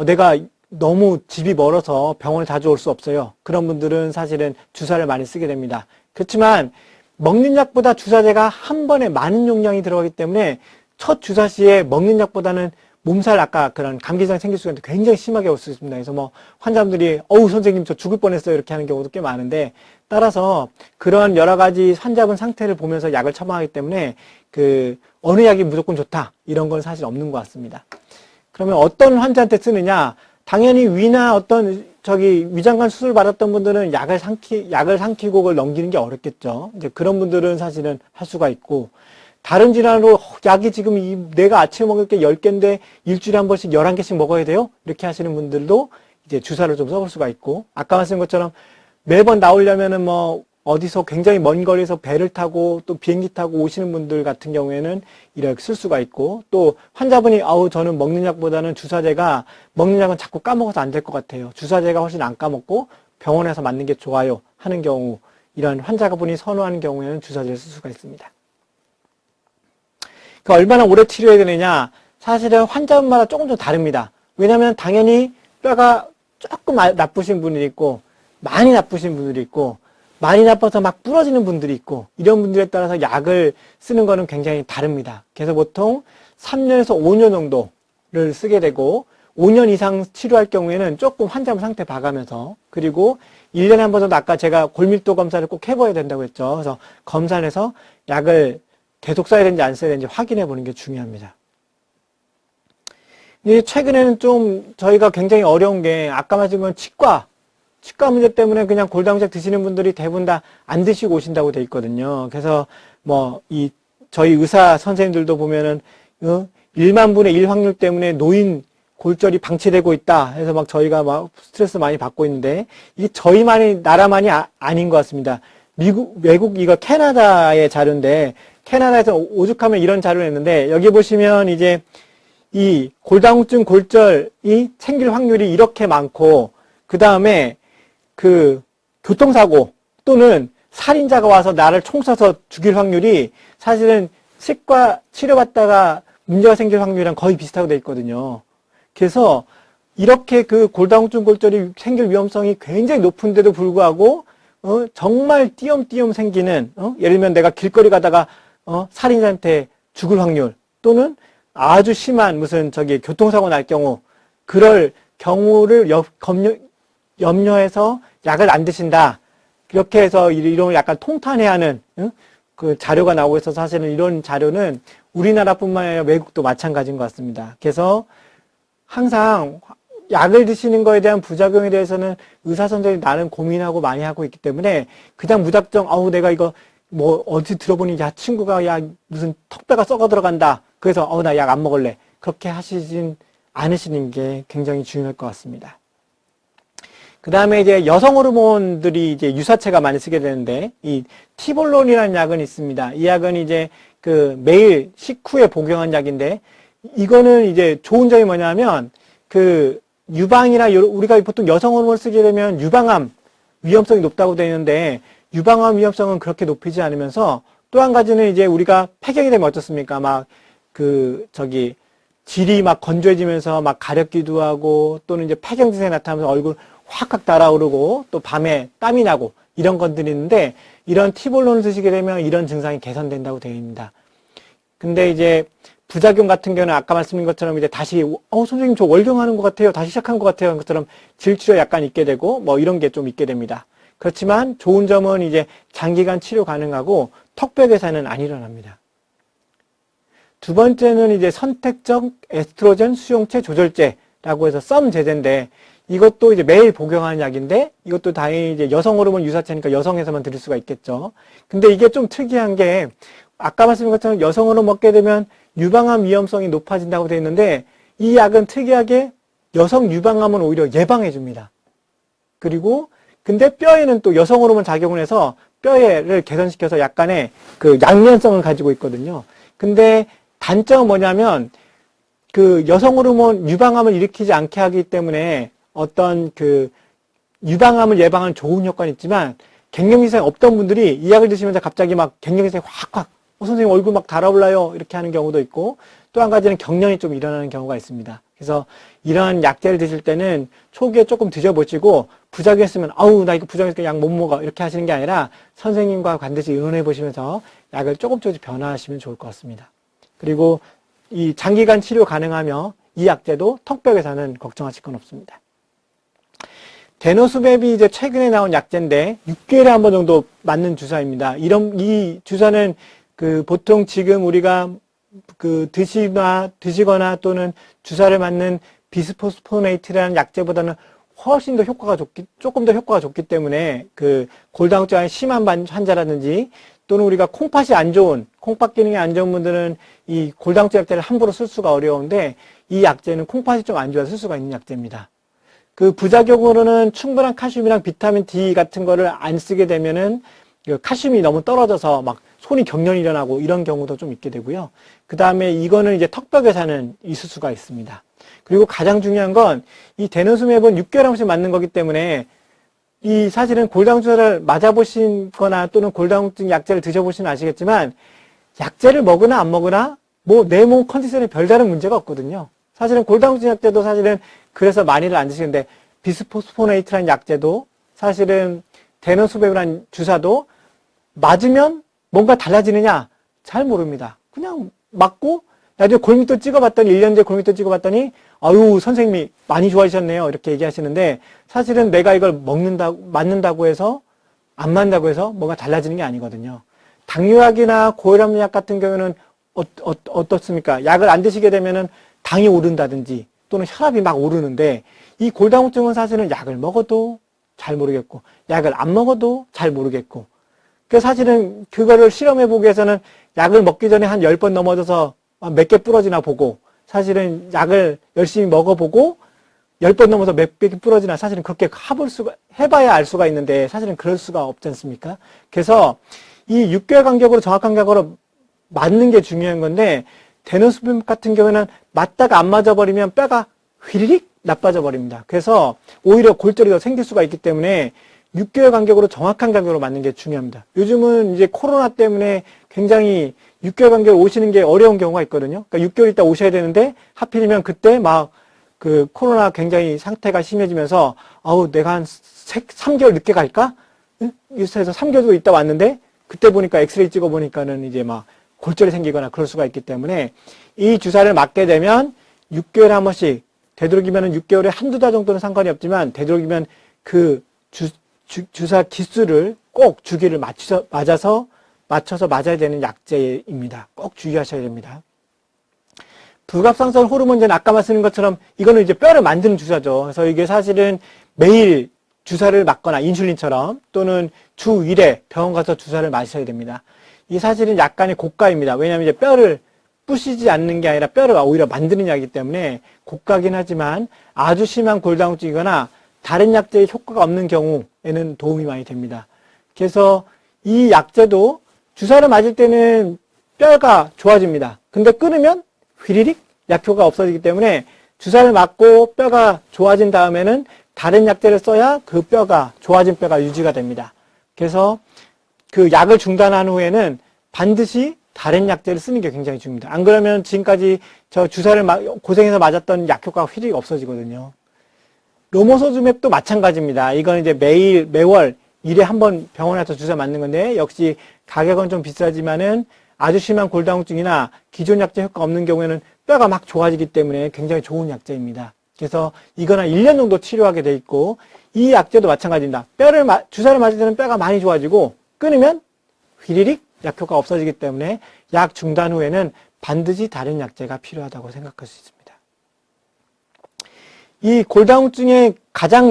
내가 너무 집이 멀어서 병원에 자주 올 수 없어요. 그런 분들은 사실은 주사를 많이 쓰게 됩니다. 그렇지만 먹는 약보다 주사제가 한 번에 많은 용량이 들어가기 때문에 첫 주사 시에 먹는 약보다는 몸살 아까 그런 감기장이 생길 수가 있는데 굉장히 심하게 올 수 있습니다. 그래서 뭐 환자분들이 선생님 저 죽을 뻔했어요 이렇게 하는 경우도 꽤 많은데 따라서 그런 여러 가지 환자분 상태를 보면서 약을 처방하기 때문에 어느 약이 무조건 좋다 이런 건 사실 없는 것 같습니다. 그러면 어떤 환자한테 쓰느냐? 당연히 위나 어떤 위장관 수술 받았던 분들은 약을 삼키고 그걸 넘기는 게 어렵겠죠. 이제 그런 분들은 사실은 할 수가 있고 다른 질환으로 약이 지금 내가 아침에 먹을 게 10개인데 일주일에 한 번씩 11개씩 먹어야 돼요? 이렇게 하시는 분들도 이제 주사를 좀 써볼 수가 있고 아까 말씀드린 것처럼 매번 나오려면은 뭐 어디서 굉장히 먼 거리에서 배를 타고 또 비행기 타고 오시는 분들 같은 경우에는 이렇게 쓸 수가 있고 또 환자분이 저는 먹는 약보다는 주사제가 먹는 약은 자꾸 까먹어서 안 될 것 같아요. 주사제가 훨씬 안 까먹고 병원에서 맞는 게 좋아요 하는 경우 이런 환자분이 선호하는 경우에는 주사제를 쓸 수가 있습니다. 얼마나 오래 치료해야 되느냐 사실은 환자분마다 조금 좀 다릅니다. 왜냐하면 당연히 뼈가 조금 나쁘신 분들이 있고 많이 나쁘신 분들이 있고 많이 나빠서 막 부러지는 분들이 있고 이런 분들에 따라서 약을 쓰는 거는 굉장히 다릅니다. 그래서 보통 3년에서 5년 정도를 쓰게 되고 5년 이상 치료할 경우에는 조금 환자분 상태 봐가면서 그리고 1년에 한 번 정도 아까 제가 골밀도 검사를 꼭 해봐야 된다고 했죠. 그래서 검사를 해서 약을 계속 써야 되는지 안 써야 되는지 확인해 보는 게 중요합니다. 근데 최근에는 좀 저희가 굉장히 어려운 게 아까 말씀드린 건 치과 문제 때문에 그냥 골다공증 드시는 분들이 대부분 다 안 드시고 오신다고 돼 있거든요. 그래서 저희 의사 선생님들도 보면은 1만 분의 1 확률 때문에 노인 골절이 방치되고 있다 해서 막 저희가 막 스트레스 많이 받고 있는데 이게 나라만이 아닌 것 같습니다. 외국 이거 캐나다의 자료인데 캐나다에서 오죽하면 이런 자료를 냈는데 여기 보시면 이제 이 골다공증 골절이 생길 확률이 이렇게 많고 그 다음에 교통사고 또는 살인자가 와서 나를 총 쏴서 죽일 확률이 사실은 치과 치료받다가 문제가 생길 확률이랑 거의 비슷하게 돼 있거든요. 그래서 이렇게 골다공증 골절이 생길 위험성이 굉장히 높은데도 불구하고 정말 띄엄띄엄 생기는 예를 들면 내가 길거리 가다가 살인자한테 죽을 확률 또는 아주 심한 교통사고 날 경우 그럴 경우를 염려해서 약을 안 드신다. 이렇게 해서 이런 약간 통탄해하는 자료가 나오고 있어서 사실은 이런 자료는 우리나라뿐만 아니라 외국도 마찬가지인 것 같습니다. 그래서 항상 약을 드시는 거에 대한 부작용에 대해서는 의사 선생님이 나는 고민하고 많이 하고 있기 때문에 그냥 무작정 내가 이거 어디 들어보니 친구가 무슨 턱뼈가 썩어 들어간다. 그래서 나 약 안 먹을래. 그렇게 하시진 않으시는 게 굉장히 중요할 것 같습니다. 그 다음에 이제 여성 호르몬들이 이제 유사체가 많이 쓰게 되는데 이 티볼론이라는 약은 있습니다. 이 약은 이제 매일 식후에 복용한 약인데 이거는 이제 좋은 점이 뭐냐면 유방이나 우리가 보통 여성 호르몬을 쓰게 되면 유방암 위험성이 높다고 되어 있는데 유방암 위험성은 그렇게 높이지 않으면서 또 한 가지는 이제 우리가 폐경이 되면 어떻습니까? 질이 건조해지면서 가렵기도 하고 또는 이제 폐경 증상이 나타나면서 얼굴 확 달아오르고 또 밤에 땀이 나고 이런 것들이 있는데 이런 티볼론을 드시게 되면 이런 증상이 개선된다고 되어 있습니다. 근데 이제 부작용 같은 경우는 아까 말씀드린 것처럼 이제 다시 선생님 저 월경하는 것 같아요. 다시 시작한 것 같아요. 것처럼 질치료 약간 있게 되고 이런 게 좀 있게 됩니다. 그렇지만 좋은 점은 이제 장기간 치료 가능하고 턱뼈 괴사는 안 일어납니다. 두 번째는 이제 선택적 에스트로겐 수용체 조절제라고 해서 썸 제제인데 이것도 이제 매일 복용하는 약인데 이것도 당연히 이제 여성 호르몬 유사체니까 여성에서만 드릴 수가 있겠죠. 근데 이게 좀 특이한 게 아까 말씀드린 것처럼 여성 호르몬 먹게 되면 유방암 위험성이 높아진다고 되어 있는데 이 약은 특이하게 여성 유방암은 오히려 예방해 줍니다. 그리고 근데 뼈에는 또 여성 호르몬 작용을 해서 뼈를 개선시켜서 약간의 그 양면성을 가지고 있거든요. 근데 단점은 뭐냐면 그 여성 호르몬 유방암을 일으키지 않게 하기 때문에 어떤 그 유방암을 예방하는 좋은 효과는 있지만 갱년기증이 없던 분들이 이 약을 드시면서 갑자기 막 갱년기증이 확 선생님 얼굴 막 달아올라요 이렇게 하는 경우도 있고 또 한 가지는 경련이 좀 일어나는 경우가 있습니다. 그래서 이런 약제를 드실 때는 초기에 조금 드셔보시고 부작용했으면 아우 나 이거 부작용했으니까 약 못 먹어 이렇게 하시는 게 아니라 선생님과 반드시 의논해 보시면서 약을 조금씩 변화하시면 좋을 것 같습니다. 그리고 이 장기간 치료 가능하며 이 약제도 턱벽에서는 걱정하실 건 없습니다. 데노스맵이 이제 최근에 나온 약제인데 6개월에 한 번 정도 맞는 주사입니다. 이 주사는 그 보통 지금 우리가 그 드시거나 또는 주사를 맞는 비스포스포네이트라는 약제보다는 훨씬 더 조금 더 효과가 좋기 때문에 그 골다공증이 심한 환자라든지 또는 우리가 콩팥이 안 좋은, 콩팥 기능이 안 좋은 분들은 이 골다공증 약제를 함부로 쓸 수가 어려운데 이 약제는 콩팥이 좀 안 좋아서 쓸 수가 있는 약제입니다. 그 부작용으로는 충분한 칼슘이랑 비타민 D 같은 거를 안 쓰게 되면은 칼슘이 너무 떨어져서 막 손이 경련이 일어나고 이런 경우도 좀 있게 되고요. 그 다음에 이거는 이제 턱벽에서는 있을 수가 있습니다. 그리고 가장 중요한 건 이 데노스맵은 6개월에 한 번씩 맞는 거기 때문에 이 사실은 골다공증을 맞아보신 거나 또는 골다공증 약제를 드셔보시면 아시겠지만 약제를 먹으나 안 먹으나 뭐 내 몸 컨디션에 별다른 문제가 없거든요. 사실은 골다공증 약제도 사실은 그래서 많이를 안 드시는데 비스포스포네이트라는 약제도 사실은 데노스맵이라는 주사도 맞으면 뭔가 달라지느냐 잘 모릅니다. 그냥 맞고 나중에 골밑도 찍어봤더니 1년 뒤에 골밑도 찍어봤더니 아유 선생님이 많이 좋아지셨네요 이렇게 얘기하시는데 사실은 내가 이걸 맞는다고 해서 안 맞는다고 해서 뭔가 달라지는 게 아니거든요. 당뇨약이나 고혈압약 같은 경우는 어떻습니까? 약을 안 드시게 되면은 당이 오른다든지 또는 혈압이 막 오르는데 이 골다공증은 사실은 약을 먹어도 잘 모르겠고 약을 안 먹어도 잘 모르겠고 그 사실은 그거를 실험해 보기 위해서는 약을 먹기 전에 한 10번 넘어져서 몇 개 부러지나 보고 사실은 약을 열심히 먹어보고 10번 넘어서 몇 개 부러지나 사실은 그렇게 해봐야 알 수가 있는데 사실은 그럴 수가 없지 않습니까? 그래서 이 6개월 간격으로 정확한 간격으로 맞는 게 중요한 건데 데노스맵 같은 경우에는 맞다가 안 맞아버리면 뼈가 휘리릭 나빠져 버립니다. 그래서 오히려 골절이 더 생길 수가 있기 때문에 6개월 간격으로 정확한 간격으로 맞는 게 중요합니다. 요즘은 이제 코로나 때문에 굉장히 6개월 간격으로 오시는 게 어려운 경우가 있거든요. 그러니까 6개월 있다 오셔야 되는데 하필이면 그때 막 그 코로나 굉장히 상태가 심해지면서 아우 내가 한 3개월 늦게 갈까? 그래서 3개월 있다 왔는데 그때 보니까 엑스레이 찍어 보니까는 이제 막 골절이 생기거나 그럴 수가 있기 때문에 이 주사를 맞게 되면 6개월에 한 번씩 되도록이면 6개월에 한두 달 정도는 상관이 없지만 되도록이면 그 주사 기수를 꼭 주기를 맞춰서 맞아야 되는 약제입니다. 꼭 주의하셔야 됩니다. 부갑상선 호르몬제는 아까 말씀드린 것처럼 이거는 이제 뼈를 만드는 주사죠. 그래서 이게 사실은 매일 주사를 맞거나 인슐린처럼 또는 주 1회 병원 가서 주사를 맞으셔야 됩니다. 이 사실은 약간의 고가입니다. 왜냐하면 이제 뼈를 부시지 않는 게 아니라 뼈를 오히려 만드는 약이기 때문에 고가긴 하지만 아주 심한 골다공증이거나 다른 약제의 효과가 없는 경우에는 도움이 많이 됩니다. 그래서 이 약제도 주사를 맞을 때는 뼈가 좋아집니다. 근데 끊으면 휘리릭 약효가 없어지기 때문에 주사를 맞고 뼈가 좋아진 다음에는 다른 약제를 써야 그 뼈가 좋아진 뼈가 유지가 됩니다. 그래서 그 약을 중단한 후에는 반드시 다른 약제를 쓰는 게 굉장히 중요합니다. 안 그러면 지금까지 저 주사를 고생해서 맞았던 약효과가 휘리릭 없어지거든요. 로모소즈맵도 마찬가지입니다. 이건 이제 매월 1회 한 번 병원에 가서 주사 맞는 건데 역시 가격은 좀 비싸지만은 아주 심한 골다공증이나 기존 약제 효과 없는 경우에는 뼈가 막 좋아지기 때문에 굉장히 좋은 약제입니다. 그래서 이건 한 1년 정도 치료하게 돼 있고 이 약제도 마찬가지입니다. 주사를 맞을 때는 뼈가 많이 좋아지고 끊으면 휘리릭 약효가 없어지기 때문에 약 중단 후에는 반드시 다른 약제가 필요하다고 생각할 수 있습니다. 이 골다공증의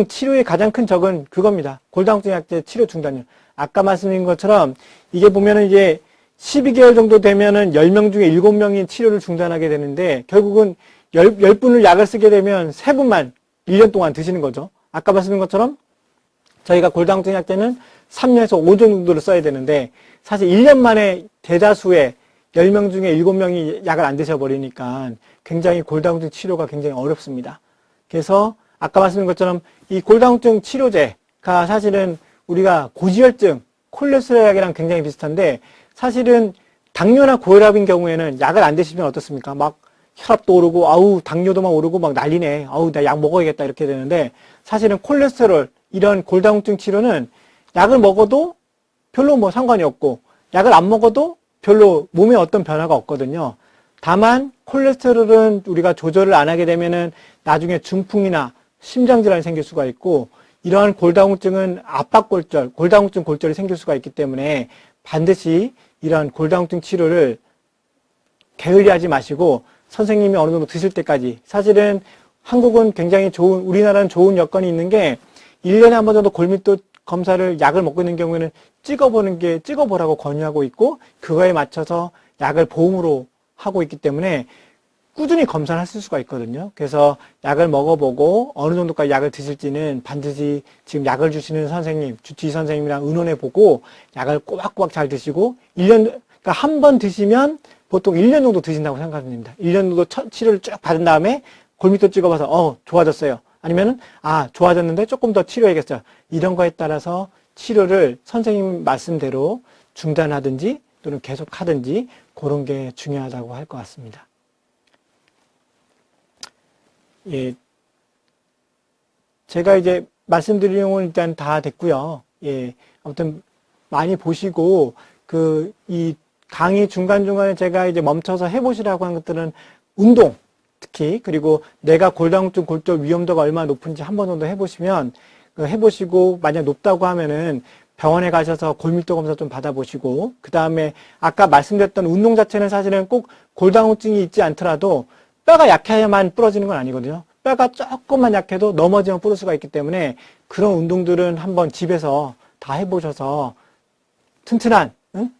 치료의 가장 큰 적은 그겁니다. 골다공증 약제 치료 중단율. 아까 말씀드린 것처럼 이게 보면은 이제 12개월 정도 되면은 10명 중에 7명이 치료를 중단하게 되는데, 결국은 10분을 약을 쓰게 되면 3분만 1년 동안 드시는 거죠. 아까 말씀드린 것처럼 저희가 골다공증 약제는 3년에서 5년 정도를 써야 되는데, 사실 1년 만에 대다수의 10명 중에 7명이 약을 안 드셔버리니까 굉장히 골다공증 치료가 굉장히 어렵습니다. 그래서 아까 말씀드린 것처럼 이 골다공증 치료제가 사실은 우리가 고지혈증, 콜레스테롤 약이랑 굉장히 비슷한데, 사실은 당뇨나 고혈압인 경우에는 약을 안 드시면 어떻습니까? 막 혈압도 오르고, 아우, 당뇨도 막 오르고 막 난리네. 아우, 나 약 먹어야겠다. 이렇게 되는데, 사실은 콜레스테롤, 이런 골다공증 치료는 약을 먹어도 별로 뭐 상관이 없고, 약을 안 먹어도 별로 몸에 어떤 변화가 없거든요. 다만, 콜레스테롤은 우리가 조절을 안 하게 되면은 나중에 중풍이나 심장질환이 생길 수가 있고, 이러한 골다공증은 압박골절, 골다공증 골절이 생길 수가 있기 때문에 반드시 이러한 골다공증 치료를 게을리하지 마시고 선생님이 어느 정도 드실 때까지, 사실은 한국은 굉장히 우리나라는 좋은 여건이 있는 게 1년에 한 번 정도 골밀도 검사를 약을 먹고 있는 경우에는 찍어보라고 권유하고 있고, 그거에 맞춰서 약을 보험으로 하고 있기 때문에 꾸준히 검사를 하실 수가 있거든요. 그래서 약을 먹어보고 어느 정도까지 약을 드실지는 반드시 지금 약을 주시는 선생님, 주치의 선생님이랑 의논해보고 약을 꼬박꼬박 잘 드시고, 그러니까 한 번 드시면 보통 1년 정도 드신다고 생각하면 됩니다. 1년 정도 치료를 쭉 받은 다음에 골밀도 찍어봐서 좋아졌어요. 아니면은 좋아졌는데 조금 더 치료해야겠어요. 이런 거에 따라서 치료를 선생님 말씀대로 중단하든지 또는 계속 하든지 그런 게 중요하다고 할 것 같습니다. 예, 제가 이제 말씀드린 내용은 일단 다 됐고요. 예, 아무튼 많이 보시고 이 강의 중간중간에 제가 이제 멈춰서 해보시라고 한 것들은 운동, 특히, 그리고 내가 골다공증 골절 위험도가 얼마나 높은지 한 번 정도 해보시면, 해보시고, 만약 높다고 하면은 병원에 가셔서 골밀도 검사 좀 받아보시고, 그 다음에 아까 말씀드렸던 운동 자체는 사실은 꼭 골다공증이 있지 않더라도 뼈가 약해야만 부러지는 건 아니거든요. 뼈가 조금만 약해도 넘어지면 부러질 수가 있기 때문에 그런 운동들은 한번 집에서 다 해보셔서 튼튼한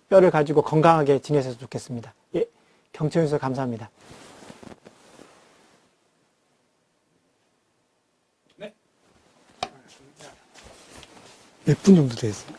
뼈를 가지고 건강하게 지내셨으면 좋겠습니다. 예, 경청해 주셔서 감사합니다. 네. 몇 분 정도 됐어요?